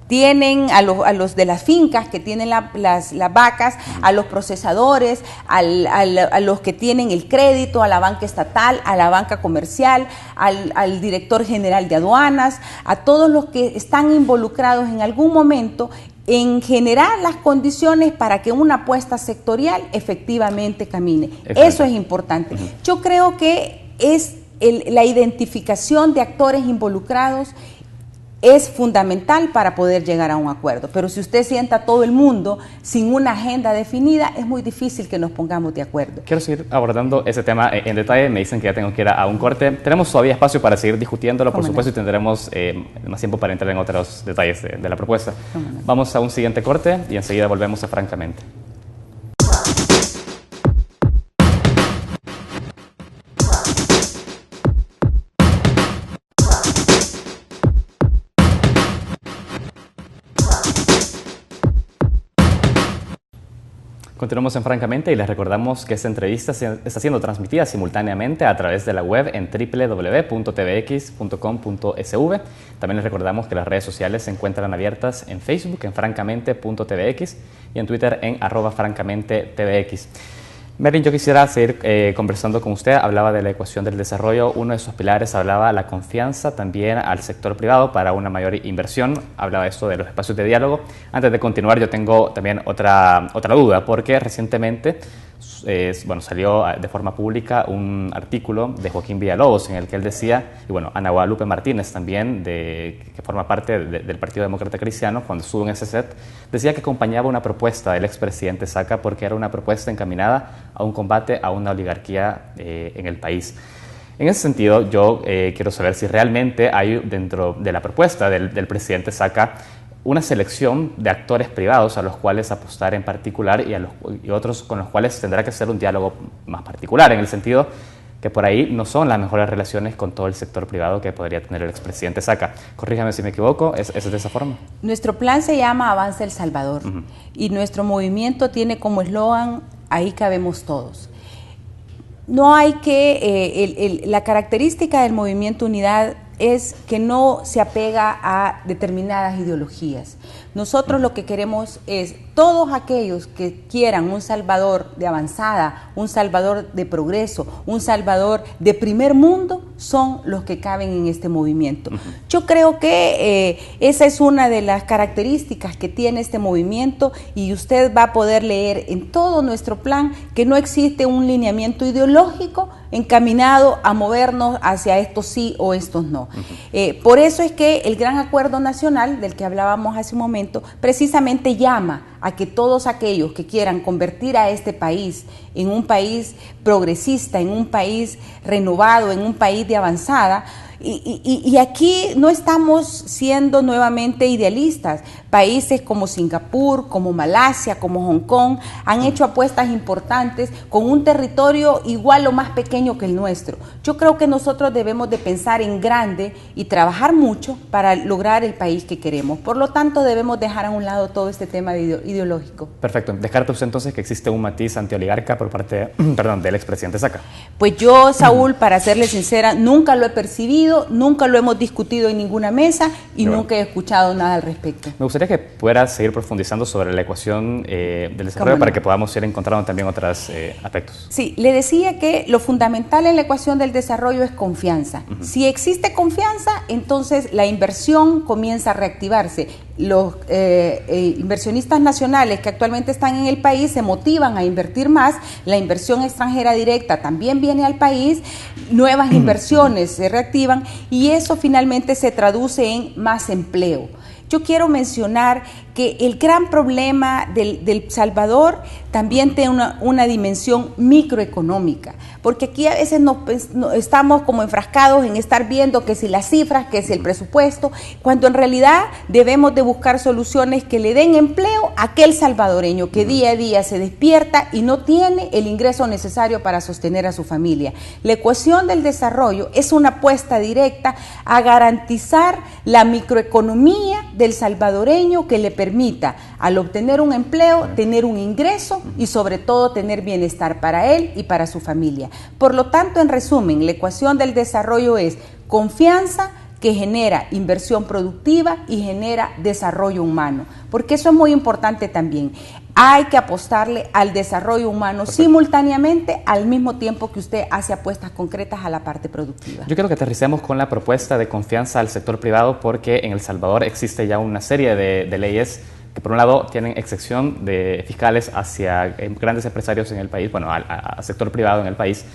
tienen a los de las fincas que tienen las vacas, a los procesadores, a los que tienen el crédito, a la banca estatal, a la banca comercial, al director general de aduanas, a todos los que están involucrados en algún momento en generar las condiciones para que una apuesta sectorial efectivamente camine. Exacto. Eso es importante. Yo creo que es la identificación de actores involucrados es fundamental para poder llegar a un acuerdo. Pero si usted sienta a todo el mundo sin una agenda definida, es muy difícil que nos pongamos de acuerdo.
Quiero seguir abordando ese tema en detalle. Me dicen que ya tengo que ir a un corte. Tenemos todavía espacio para seguir discutiéndolo, por supuesto, y tendremos más tiempo para entrar en otros detalles de la propuesta. Vamos a un siguiente corte y enseguida volvemos a Francamente. Continuamos en Francamente y les recordamos que esta entrevista está siendo transmitida simultáneamente a través de la web en www.tvx.com.sv. También les recordamos que las redes sociales se encuentran abiertas en Facebook en francamente.tvx y en Twitter en @francamentetvx. Merlin, yo quisiera seguir conversando con usted. Hablaba de la ecuación del desarrollo. Uno de sus pilares hablaba de la confianza también al sector privado para una mayor inversión. Hablaba esto de los espacios de diálogo. Antes de continuar, yo tengo también otra duda, porque recientemente salió de forma pública un artículo de Joaquín Villalobos en el que él decía, y bueno, Ana Guadalupe Martínez también, que forma parte del Partido Demócrata Cristiano, cuando estuvo en ese set, decía que acompañaba una propuesta del expresidente Saca porque era una propuesta encaminada a un combate a una oligarquía en el país. En ese sentido, yo quiero saber si realmente hay dentro de la propuesta del presidente Saca una selección de actores privados a los cuales apostar en particular y otros con los cuales tendrá que hacer un diálogo más particular, en el sentido que por ahí no son las mejores relaciones con todo el sector privado que podría tener el expresidente Saca. Corríjame si me equivoco, ¿es de esa forma?
Nuestro plan se llama Avanza El Salvador y nuestro movimiento tiene como eslogan, ahí cabemos todos. No hay que, la característica del movimiento Unidad es que no se apega a determinadas ideologías. Nosotros lo que queremos es todos aquellos que quieran un Salvador de avanzada, un Salvador de progreso, un Salvador de primer mundo, son los que caben en este movimiento. Yo creo que esa es una de las características que tiene este movimiento y usted va a poder leer en todo nuestro plan que no existe un lineamiento ideológico encaminado a movernos hacia estos sí o estos no. Por eso es que el Gran Acuerdo Nacional, del que hablábamos hace un momento, precisamente llama a que todos aquellos que quieran convertir a este país en un país progresista, en un país renovado, en un país de avanzada, y aquí no estamos siendo nuevamente idealistas. Países como Singapur, como Malasia, como Hong Kong han hecho apuestas importantes con un territorio igual o más pequeño que el nuestro. Yo creo que nosotros debemos de pensar en grande y trabajar mucho para lograr el país que queremos. Por lo tanto, debemos dejar a un lado todo este tema ideológico.
Perfecto. ¿Descarta usted entonces que existe un matiz antioligarca por parte del expresidente Saca?
Pues yo, Saúl, para serle sincera, nunca lo he percibido, nunca lo hemos discutido en ninguna mesa y nunca he escuchado nada al respecto.
Me gustaría que pueda seguir profundizando sobre la ecuación del desarrollo para que podamos ir encontrando también otros aspectos.
Sí, le decía que lo fundamental en la ecuación del desarrollo es confianza. Si existe confianza, entonces la inversión comienza a reactivarse. Los inversionistas nacionales que actualmente están en el país se motivan a invertir más, la inversión extranjera directa también viene al país, nuevas inversiones se reactivan y eso finalmente se traduce en más empleo. Yo quiero mencionar que el gran problema del Salvador también tiene una dimensión microeconómica, porque aquí a veces estamos como enfrascados en estar viendo que si las cifras, que si el presupuesto, cuando en realidad debemos de buscar soluciones que le den empleo a aquel salvadoreño que día a día se despierta y no tiene el ingreso necesario para sostener a su familia. La ecuación del desarrollo es una apuesta directa a garantizar la microeconomía del salvadoreño que le permita, al obtener un empleo, tener un ingreso y sobre todo tener bienestar para él y para su familia. Por lo tanto, en resumen, la ecuación del desarrollo es confianza, que genera inversión productiva y genera desarrollo humano, porque eso es muy importante también. Hay que apostarle al desarrollo humano simultáneamente al mismo tiempo que usted hace apuestas concretas a la parte productiva.
Yo quiero que aterricemos con la propuesta de confianza al sector privado, porque en El Salvador existe ya una serie de leyes que por un lado tienen excepción de fiscales hacia grandes empresarios en el país, bueno, al sector privado en el país,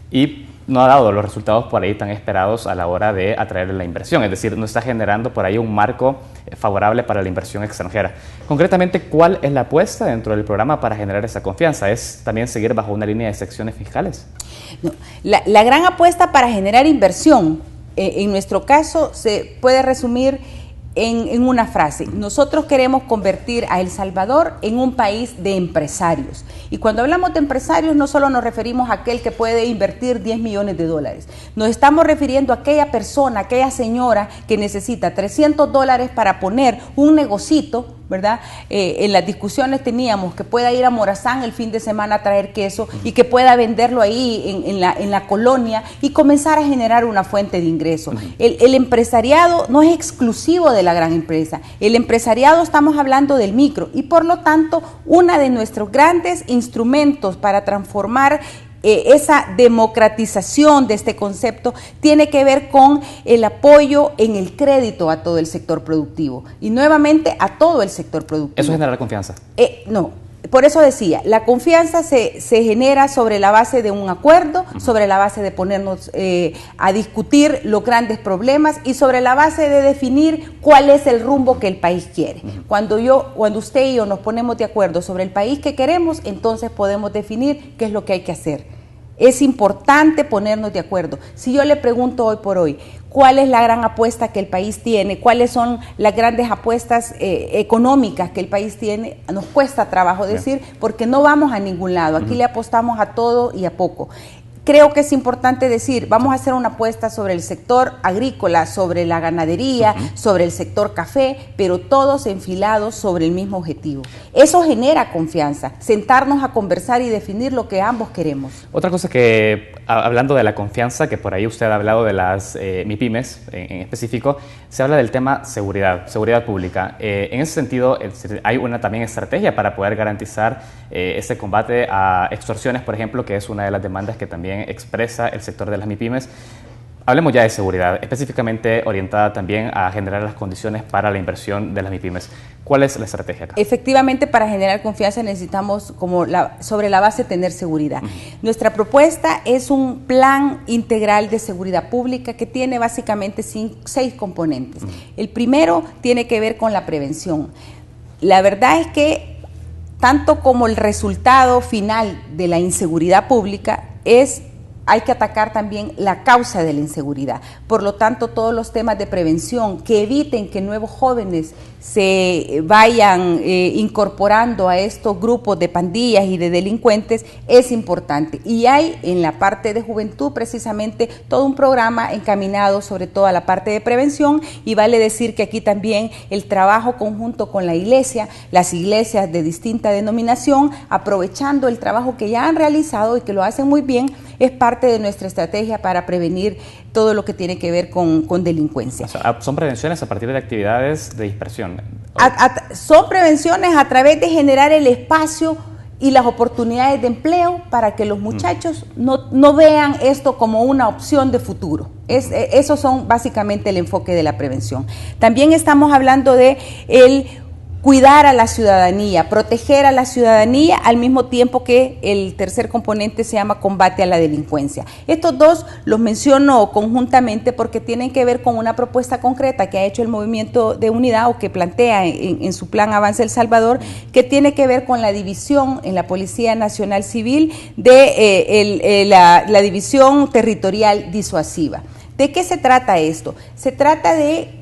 y no ha dado los resultados por ahí tan esperados a la hora de atraer la inversión, es decir, no está generando por ahí un marco favorable para la inversión extranjera. Concretamente, ¿cuál es la apuesta dentro del programa para generar esa confianza? ¿Es también seguir bajo una línea de excepciones fiscales?
No, la gran apuesta para generar inversión, en nuestro caso, se puede resumir en una frase: nosotros queremos convertir a El Salvador en un país de empresarios. Y cuando hablamos de empresarios, no solo nos referimos a aquel que puede invertir 10 millones de dólares. Nos estamos refiriendo a aquella persona, aquella señora que necesita $300 para poner un negocito, ¿verdad? En las discusiones teníamos que pueda ir a Morazán el fin de semana a traer queso y que pueda venderlo ahí en la colonia y comenzar a generar una fuente de ingreso. El empresariado no es exclusivo de la gran empresa. El empresariado, estamos hablando del micro, y por lo tanto uno de nuestros grandes instrumentos para transformar esa democratización de este concepto tiene que ver con el apoyo en el crédito a todo el sector productivo, y nuevamente a todo el sector productivo.
¿Eso genera confianza?
No. Por eso decía, la confianza se genera sobre la base de un acuerdo, sobre la base de ponernos a discutir los grandes problemas y sobre la base de definir cuál es el rumbo que el país quiere. Cuando usted y yo nos ponemos de acuerdo sobre el país que queremos, entonces podemos definir qué es lo que hay que hacer. Es importante ponernos de acuerdo. Si yo le pregunto hoy por hoy, ¿cuál es la gran apuesta que el país tiene? ¿Cuáles son las grandes apuestas económicas que el país tiene? Nos cuesta trabajo decir, porque no vamos a ningún lado. Aquí le apostamos a todo y a poco. Creo que es importante decir, vamos a hacer una apuesta sobre el sector agrícola, sobre la ganadería, sobre el sector café, pero todos enfilados sobre el mismo objetivo. Eso genera confianza, sentarnos a conversar y definir lo que ambos queremos.
Otra cosa que, hablando de la confianza, que por ahí usted ha hablado de las MIPYMES en específico, se habla del tema seguridad pública. En ese sentido, hay una también estrategia para poder garantizar ese combate a extorsiones, por ejemplo, que es una de las demandas que también expresa el sector de las MIPYMES. Hablemos ya de seguridad, específicamente orientada también a generar las condiciones para la inversión de las MIPYMES. ¿Cuál es la estrategia acá?
Efectivamente, para generar confianza necesitamos, sobre la base, tener seguridad. Nuestra propuesta es un plan integral de seguridad pública que tiene básicamente 6 componentes. El primero tiene que ver con la prevención. La verdad es que tanto como el resultado final de la inseguridad pública hay que atacar también la causa de la inseguridad. Por lo tanto, todos los temas de prevención que eviten que nuevos jóvenes se vayan incorporando a estos grupos de pandillas y de delincuentes es importante. Y hay en la parte de juventud precisamente todo un programa encaminado sobre todo a la parte de prevención, y vale decir que aquí también el trabajo conjunto con la iglesia, las iglesias de distinta denominación, aprovechando el trabajo que ya han realizado y que lo hacen muy bien, es parte de nuestra estrategia para prevenir todo lo que tiene que ver con delincuencia. O sea,
son prevenciones a partir de actividades de dispersión.
Son prevenciones a través de generar el espacio y las oportunidades de empleo para que los muchachos no vean esto como una opción de futuro. Esos son básicamente el enfoque de la prevención. También estamos hablando de cuidar a la ciudadanía, proteger a la ciudadanía, al mismo tiempo que el tercer componente se llama combate a la delincuencia. Estos dos los menciono conjuntamente porque tienen que ver con una propuesta concreta que ha hecho el Movimiento de Unidad, o que plantea en su plan Avanza El Salvador, que tiene que ver con la división en la Policía Nacional Civil de la división territorial disuasiva. ¿De qué se trata esto? Se trata de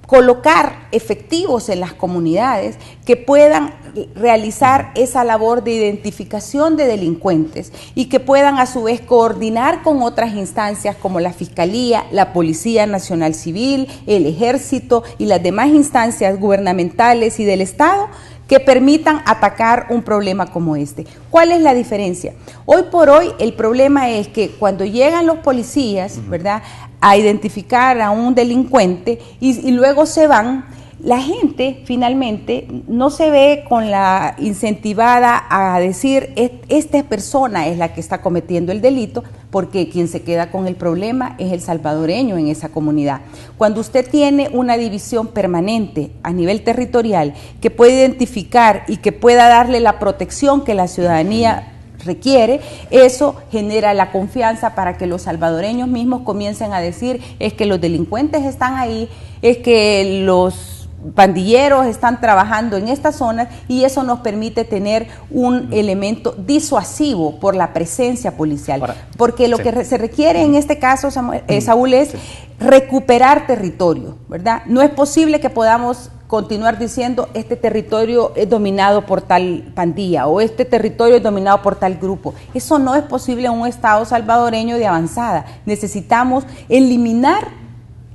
colocar efectivos en las comunidades que puedan realizar esa labor de identificación de delincuentes y que puedan a su vez coordinar con otras instancias como la Fiscalía, la Policía Nacional Civil, el Ejército y las demás instancias gubernamentales y del Estado, que permitan atacar un problema como este. ¿Cuál es la diferencia? Hoy por hoy el problema es que cuando llegan los policías, ¿verdad?, a identificar a un delincuente y luego se van, la gente finalmente no se ve con la incentivada a decir esta persona es la que está cometiendo el delito, porque quien se queda con el problema es el salvadoreño en esa comunidad. Cuando usted tiene una división permanente a nivel territorial que puede identificar y que pueda darle la protección que la ciudadanía requiere, eso genera la confianza para que los salvadoreños mismos comiencen a decir es que los delincuentes están ahí, es que los pandilleros están trabajando en estas zonas, y eso nos permite tener un elemento disuasivo por la presencia policial. Ahora, porque lo que se requiere en este caso, Saúl, es recuperar territorio, ¿verdad? No es posible que podamos continuar diciendo este territorio es dominado por tal pandilla o este territorio es dominado por tal grupo. Eso no es posible en un Estado salvadoreño de avanzada. Necesitamos eliminar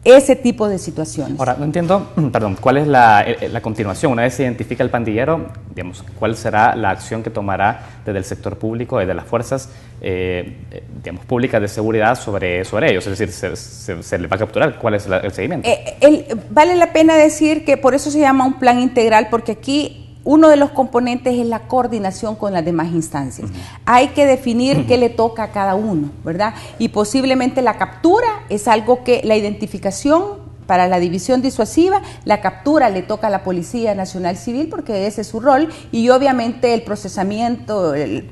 ese tipo de situaciones.
Ahora, no entiendo, perdón, ¿cuál es la continuación? Una vez se identifica el pandillero, digamos, ¿cuál será la acción que tomará desde el sector público, desde las fuerzas digamos, públicas de seguridad sobre ellos? Es decir, ¿se les va a capturar? ¿Cuál es el seguimiento?
Vale la pena decir que por eso se llama un plan integral, porque aquí uno de los componentes es la coordinación con las demás instancias. Hay que definir qué le toca a cada uno, ¿verdad? Y posiblemente la captura es algo que la identificación para la división disuasiva, la captura le toca a la Policía Nacional Civil porque ese es su rol, y obviamente el procesamiento de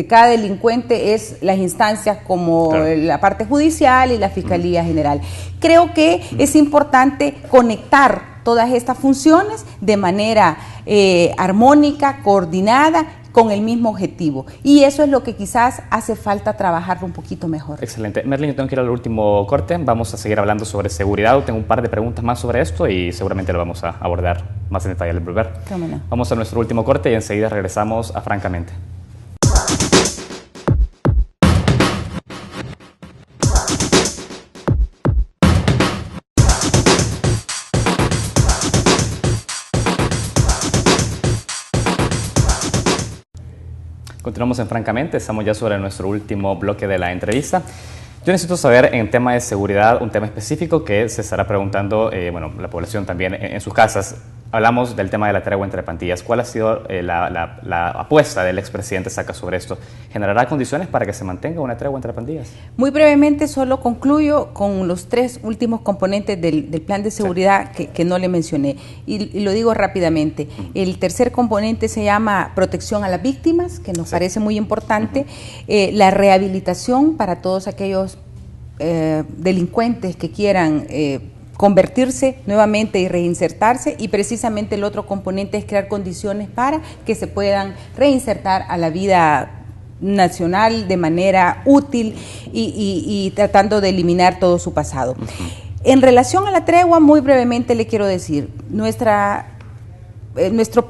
cada delincuente es las instancias como la parte judicial y la Fiscalía General. Creo que es importante conectar todas estas funciones de manera armónica, coordinada, con el mismo objetivo. Y eso es lo que quizás hace falta trabajarlo un poquito mejor.
Excelente. Merlin, yo tengo que ir al último corte. Vamos a seguir hablando sobre seguridad. Tengo un par de preguntas más sobre esto y seguramente lo vamos a abordar más en detalle al volver.
No.
Vamos a nuestro último corte y enseguida regresamos a Francamente. Continuamos en Francamente, estamos ya sobre nuestro último bloque de la entrevista. Yo necesito saber, en tema de seguridad, un tema específico que se estará preguntando, la población también en sus casas. Hablamos del tema de la tregua entre pandillas. ¿Cuál ha sido la apuesta del expresidente Saca sobre esto? ¿Generará condiciones para que se mantenga una tregua entre pandillas?
Muy brevemente, solo concluyo con los tres últimos componentes del plan de seguridad que no le mencioné. Y lo digo rápidamente. El tercer componente se llama protección a las víctimas, que nos parece muy importante. La rehabilitación para todos aquellos delincuentes que quieran convertirse nuevamente y reinsertarse, y precisamente el otro componente es crear condiciones para que se puedan reinsertar a la vida nacional de manera útil y tratando de eliminar todo su pasado. En relación a la tregua, muy brevemente le quiero decir, nuestro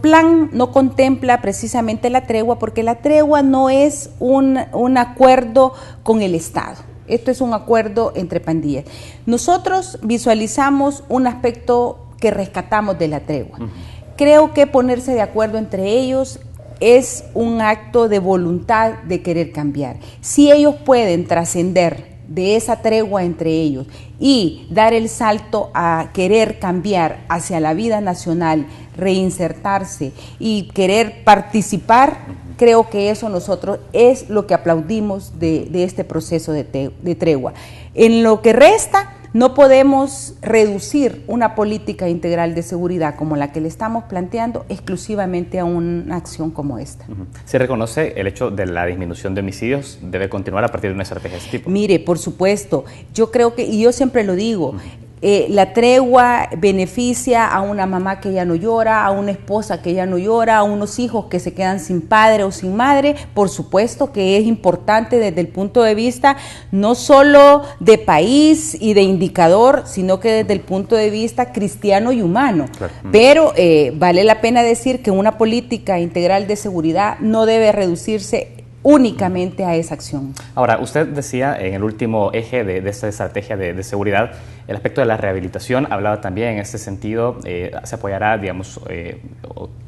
plan no contempla precisamente la tregua, porque la tregua no es un acuerdo con el Estado. Esto es un acuerdo entre pandillas. Nosotros visualizamos un aspecto que rescatamos de la tregua. Creo que ponerse de acuerdo entre ellos es un acto de voluntad de querer cambiar. Si ellos pueden trascender de esa tregua entre ellos y dar el salto a querer cambiar hacia la vida nacional, reinsertarse y querer participar, creo que eso nosotros es lo que aplaudimos de este proceso de tregua. En lo que resta, no podemos reducir una política integral de seguridad como la que le estamos planteando exclusivamente a una acción como esta.
¿Se reconoce el hecho de la disminución de homicidios debe continuar a partir de una estrategia de este tipo?
Mire, por supuesto, yo creo que, y yo siempre lo digo, la tregua beneficia a una mamá que ya no llora, a una esposa que ya no llora, a unos hijos que se quedan sin padre o sin madre. Por supuesto que es importante desde el punto de vista no solo de país y de indicador, sino que desde el punto de vista cristiano y humano. Claro. Pero vale la pena decir que una política integral de seguridad no debe reducirse únicamente a esa acción.
Ahora, usted decía en el último eje de esta estrategia de seguridad, el aspecto de la rehabilitación, hablaba también en este sentido, se apoyará, digamos,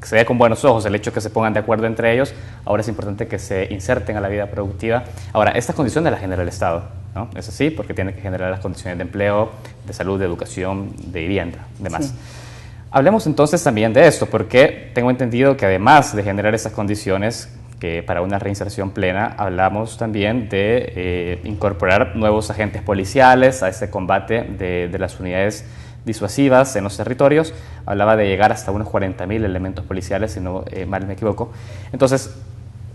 se ve con buenos ojos el hecho de que se pongan de acuerdo entre ellos. Ahora es importante que se inserten a la vida productiva. Ahora, estas condiciones las genera el Estado, ¿no? Es así, porque tiene que generar las condiciones de empleo, de salud, de educación, de vivienda, demás. Sí. Hablemos entonces también de esto, porque tengo entendido que además de generar esas condiciones, que para una reinserción plena, hablamos también de incorporar nuevos agentes policiales a este combate de las unidades disuasivas en los territorios. Hablaba de llegar hasta unos 40.000 elementos policiales, si no mal me equivoco. Entonces,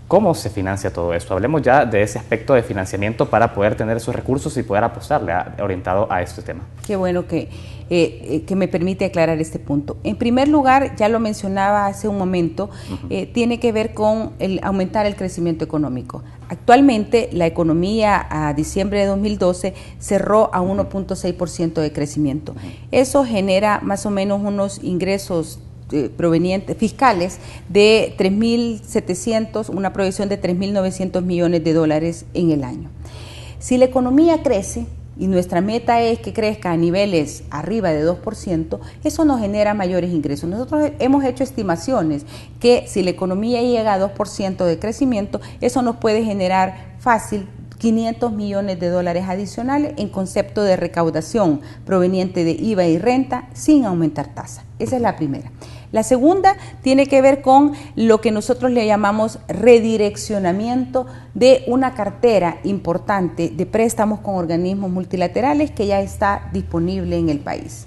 ¿cómo se financia todo esto? Hablemos ya de ese aspecto de financiamiento para poder tener esos recursos y poder apostarle orientado a este tema.
Qué bueno que me permite aclarar este punto. En primer lugar, ya lo mencionaba hace un momento, tiene que ver con aumentar el crecimiento económico. Actualmente, la economía a diciembre de 2012 cerró a 1.6% de crecimiento. Eso genera más o menos unos ingresos provenientes fiscales de 3.700, una proyección de 3.900 millones de dólares en el año. Si la economía crece, y nuestra meta es que crezca a niveles arriba de 2%, eso nos genera mayores ingresos. Nosotros hemos hecho estimaciones que si la economía llega a 2% de crecimiento, eso nos puede generar fácil 500 millones de dólares adicionales en concepto de recaudación proveniente de IVA y renta sin aumentar tasa. Esa es la primera. La segunda tiene que ver con lo que nosotros le llamamos redireccionamiento de una cartera importante de préstamos con organismos multilaterales que ya está disponible en el país.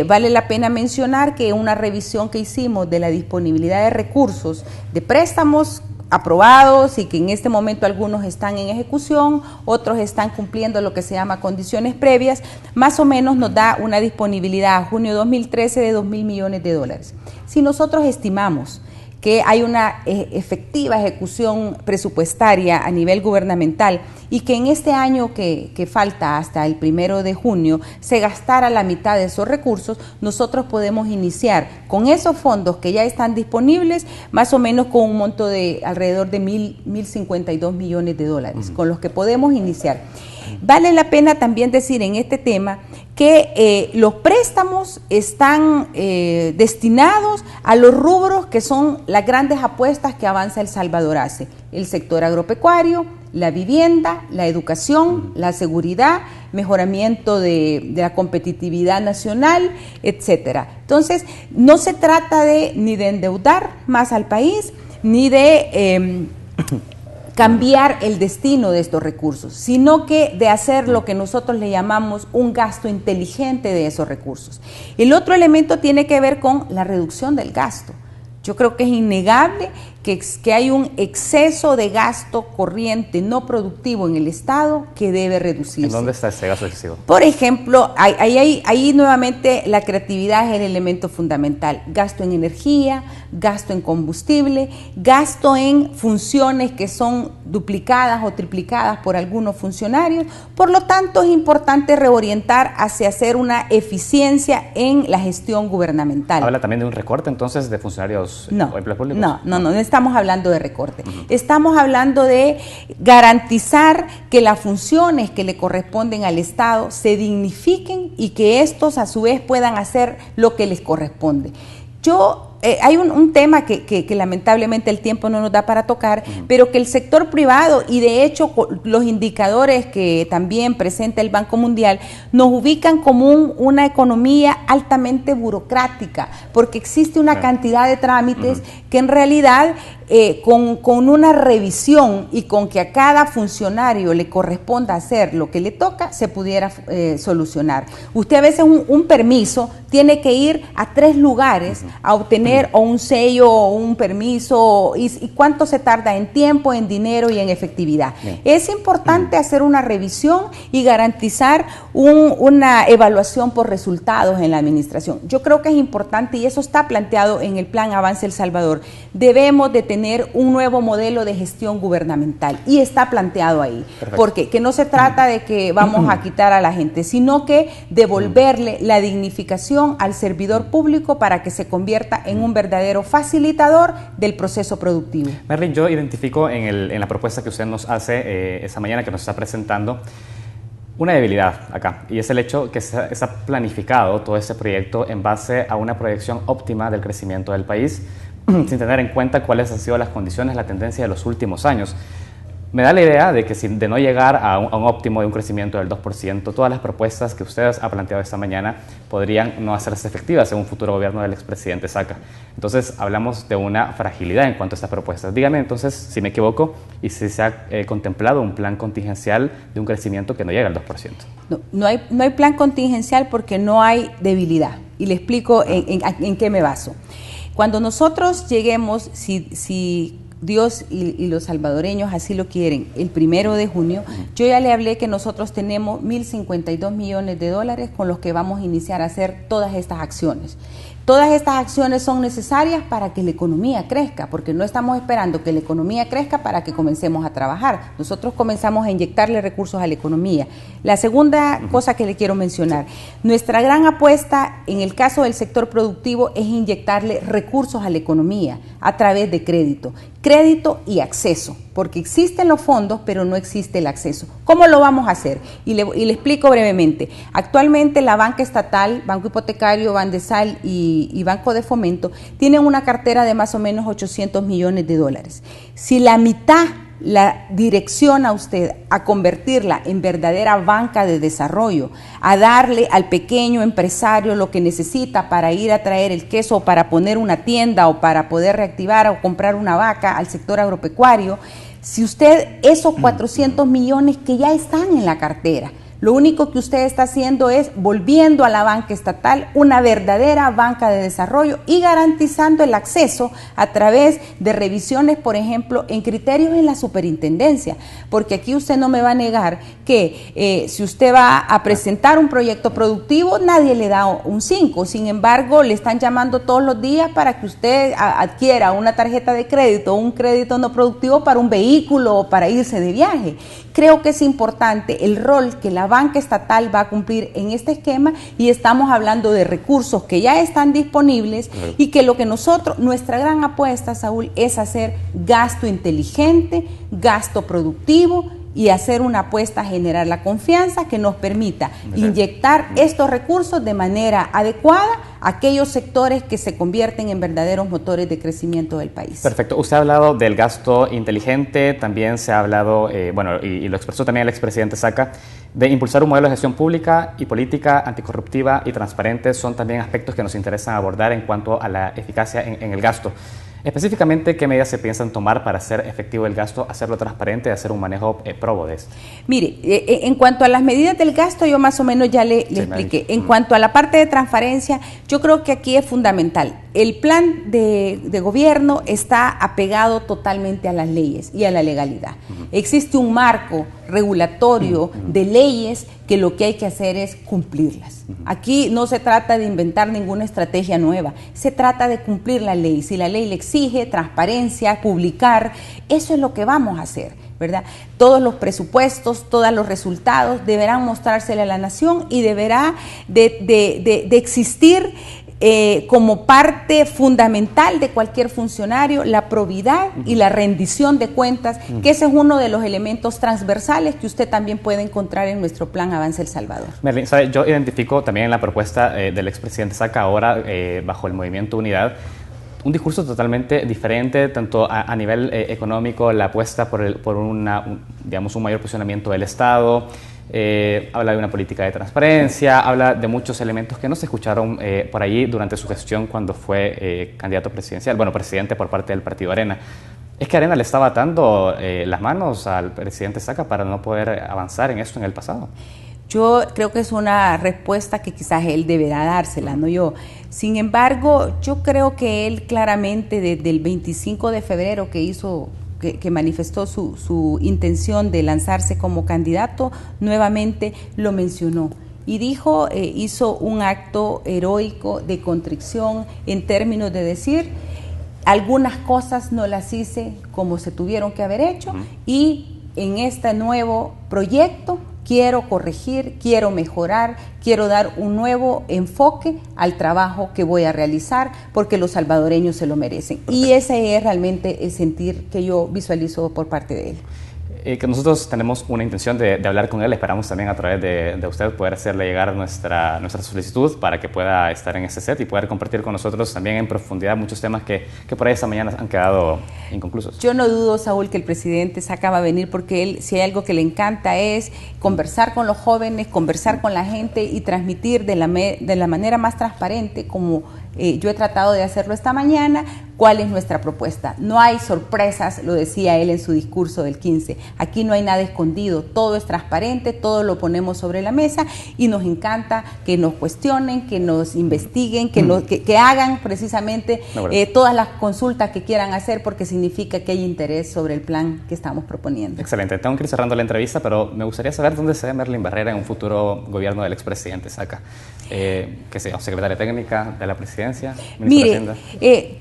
Vale la pena mencionar que una revisión que hicimos de la disponibilidad de recursos de préstamos aprobados y que en este momento algunos están en ejecución, otros están cumpliendo lo que se llama condiciones previas, más o menos nos da una disponibilidad a junio de 2013 de 2.000 millones de dólares. Si nosotros estimamos que hay una efectiva ejecución presupuestaria a nivel gubernamental y que en este año que falta hasta el 1 de junio se gastara la mitad de esos recursos, nosotros podemos iniciar con esos fondos que ya están disponibles, más o menos con un monto de alrededor de 1.052 millones de dólares, con los que podemos iniciar. Vale la pena también decir en este tema que los préstamos están destinados a los rubros que son las grandes apuestas que Avanza El Salvador hace: el sector agropecuario, la vivienda, la educación, la seguridad, mejoramiento de la competitividad nacional, etcétera. Entonces, no se trata ni de endeudar más al país, ni de cambiar el destino de estos recursos, sino que de hacer lo que nosotros le llamamos un gasto inteligente de esos recursos. El otro elemento tiene que ver con la reducción del gasto. Yo creo que es innegable que hay un exceso de gasto corriente no productivo en el Estado que debe reducirse.
¿En dónde está ese gasto excesivo?
Por ejemplo, ahí nuevamente la creatividad es el elemento fundamental. Gasto en energía, gasto en combustible, gasto en funciones que son duplicadas o triplicadas por algunos funcionarios. Por lo tanto, es importante reorientar hacia hacer una eficiencia en la gestión gubernamental.
¿Habla también de un recorte entonces de funcionarios o empleos públicos?
No estamos hablando de recorte. Estamos hablando de garantizar que las funciones que le corresponden al Estado se dignifiquen y que estos a su vez puedan hacer lo que les corresponde. Hay un tema que lamentablemente el tiempo no nos da para tocar, pero que el sector privado y de hecho los indicadores que también presenta el Banco Mundial nos ubican como una economía altamente burocrática, porque existe una cantidad de trámites que en realidad con una revisión y con que a cada funcionario le corresponda hacer lo que le toca, se pudiera solucionar. Usted a veces un permiso tiene que ir a 3 lugares a obtener o un sello o un permiso y cuánto se tarda en tiempo, en dinero y en efectividad. Es importante hacer una revisión y garantizar una evaluación por resultados en la administración. Yo creo que es importante y eso está planteado en el Plan Avanza El Salvador. Debemos de tener un nuevo modelo de gestión gubernamental y está planteado ahí. Perfecto. Porque que no se trata de que vamos a quitar a la gente, sino que devolverle la dignificación al servidor público para que se convierta en un verdadero facilitador del proceso productivo.
Merlin, yo identifico en la propuesta que usted nos hace esa mañana, que nos está presentando, una debilidad acá, y es el hecho que está planificado todo este proyecto en base a una proyección óptima del crecimiento del país, sin tener en cuenta cuáles han sido las condiciones, la tendencia de los últimos años. Me da la idea de que de no llegar a un óptimo de un crecimiento del 2%, todas las propuestas que ustedes han planteado esta mañana podrían no hacerse efectivas en un futuro gobierno del expresidente Saca. Entonces, hablamos de una fragilidad en cuanto a estas propuestas. Dígame entonces si me equivoco y si se ha contemplado un plan contingencial de un crecimiento que no llega al 2%.
No hay plan contingencial porque no hay debilidad. Y le explico en qué me baso. Cuando nosotros lleguemos, si Dios y los salvadoreños así lo quieren, el 1 de junio, yo ya le hablé que nosotros tenemos 1.052 millones de dólares con los que vamos a iniciar a hacer todas estas acciones. Todas estas acciones son necesarias para que la economía crezca, porque no estamos esperando que la economía crezca para que comencemos a trabajar. Nosotros comenzamos a inyectarle recursos a la economía. La segunda cosa que le quiero mencionar, nuestra gran apuesta en el caso del sector productivo es inyectarle recursos a la economía a través de crédito y acceso, porque existen los fondos, pero no existe el acceso. ¿Cómo lo vamos a hacer? Y le explico brevemente. Actualmente la banca estatal, Banco Hipotecario, Bandesal y Banco de Fomento tienen una cartera de más o menos 800 millones de dólares. Si la mitad la direcciona a usted a convertirla en verdadera banca de desarrollo, a darle al pequeño empresario lo que necesita para ir a traer el queso, o para poner una tienda, o para poder reactivar o comprar una vaca al sector agropecuario, si usted esos 400 millones que ya están en la cartera, lo único que usted está haciendo es volviendo a la banca estatal una verdadera banca de desarrollo y garantizando el acceso a través de revisiones, por ejemplo, en criterios en la superintendencia, porque aquí usted no me va a negar que si usted va a presentar un proyecto productivo, nadie le da un 5, sin embargo, le están llamando todos los días para que usted adquiera una tarjeta de crédito o un crédito no productivo para un vehículo o para irse de viaje. Creo que es importante el rol que la banca estatal va a cumplir en este esquema, y estamos hablando de recursos que ya están disponibles y que lo que nuestra gran apuesta, Saúl, es hacer gasto inteligente, gasto productivo y hacer una apuesta a generar la confianza que nos permita inyectar estos recursos de manera adecuada a aquellos sectores que se convierten en verdaderos motores de crecimiento del país.
Perfecto. Usted ha hablado del gasto inteligente, también se ha hablado, y lo expresó también el expresidente Saca, de impulsar un modelo de gestión pública y política anticorruptiva y transparente. Son también aspectos que nos interesan abordar en cuanto a la eficacia en el gasto. Específicamente, ¿qué medidas se piensan tomar para hacer efectivo el gasto, hacerlo transparente y hacer un manejo probo de esto?
Mire, en cuanto a las medidas del gasto, yo más o menos ya le expliqué. En cuanto a la parte de transparencia, yo creo que aquí es fundamental. El plan de gobierno está apegado totalmente a las leyes y a la legalidad. Existe un marco regulatorio de leyes que lo que hay que hacer es cumplirlas. Aquí no se trata de inventar ninguna estrategia nueva, se trata de cumplir la ley. Si la ley le exige transparencia, publicar, eso es lo que vamos a hacer, ¿verdad? Todos los presupuestos, todos los resultados deberán mostrársele a la nación y deberá de existir como parte fundamental de cualquier funcionario la probidad y la rendición de cuentas, que ese es uno de los elementos transversales que usted también puede encontrar en nuestro plan Avance El Salvador.
Merlin, ¿sabe? Yo identifico también en la propuesta del expresidente Saca ahora, bajo el Movimiento Unidad, un discurso totalmente diferente, tanto a nivel económico, la apuesta por un mayor posicionamiento del Estado. Habla de una política de transparencia, habla de muchos elementos que no se escucharon por allí durante su gestión cuando fue candidato presidencial, presidente por parte del partido Arena. ¿Es que Arena le estaba atando las manos al presidente Saca para no poder avanzar en esto en el pasado?
Yo creo que es una respuesta que quizás él deberá dársela, no yo. Sin embargo, yo creo que él claramente desde el 25 de febrero que manifestó su intención de lanzarse como candidato, nuevamente lo mencionó y dijo, hizo un acto heroico de contrición en términos de decir, algunas cosas no las hice como se tuvieron que haber hecho y en este nuevo proyecto quiero corregir, quiero mejorar, quiero dar un nuevo enfoque al trabajo que voy a realizar porque los salvadoreños se lo merecen. Y ese es realmente el sentir que yo visualizo por parte de él.
Que nosotros tenemos una intención de hablar con él. Esperamos también a través de usted poder hacerle llegar nuestra solicitud para que pueda estar en ese set y poder compartir con nosotros también en profundidad muchos temas que por ahí esta mañana han quedado inconclusos.
Yo no dudo, Saúl, que el presidente Saca va a venir porque él, si hay algo que le encanta es conversar con los jóvenes, conversar con la gente y transmitir de la manera más transparente como yo he tratado de hacerlo esta mañana, cuál es nuestra propuesta. No hay sorpresas, lo decía él en su discurso del 15. Aquí no hay nada escondido, todo es transparente, todo lo ponemos sobre la mesa y nos encanta que nos cuestionen, que nos investiguen, que hagan precisamente todas las consultas que quieran hacer porque significa que hay interés sobre el plan que estamos proponiendo.
Excelente. Tengo que ir cerrando la entrevista, pero me gustaría saber dónde se ve Merlin Barrera en un futuro gobierno del expresidente Saca. ¿Qué sé yo, secretaria técnica de la presidencia?
Mire,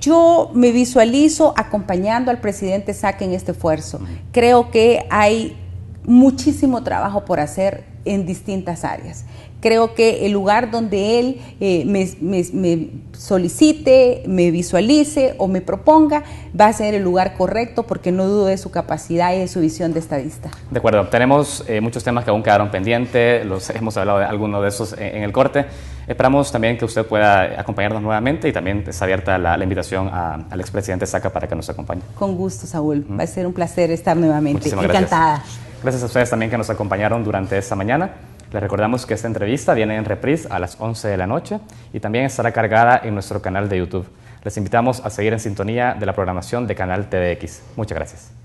yo me visualizo acompañando al presidente Saca en este esfuerzo. Creo que hay muchísimo trabajo por hacer en distintas áreas. Creo que el lugar donde él me solicite, me visualice o me proponga va a ser el lugar correcto porque no dudo de su capacidad y de su visión de estadista.
De acuerdo, tenemos muchos temas que aún quedaron pendientes, hemos hablado de algunos de esos en el corte. Esperamos también que usted pueda acompañarnos nuevamente y también está abierta la invitación al expresidente Saca para que nos acompañe.
Con gusto, Saúl. Va a ser un placer estar nuevamente.
Muchísimas
encantada.
Gracias. Gracias a ustedes también que nos acompañaron durante esta mañana. Les recordamos que esta entrevista viene en reprise a las 11 de la noche y también estará cargada en nuestro canal de YouTube. Les invitamos a seguir en sintonía de la programación de Canal TDX. Muchas gracias.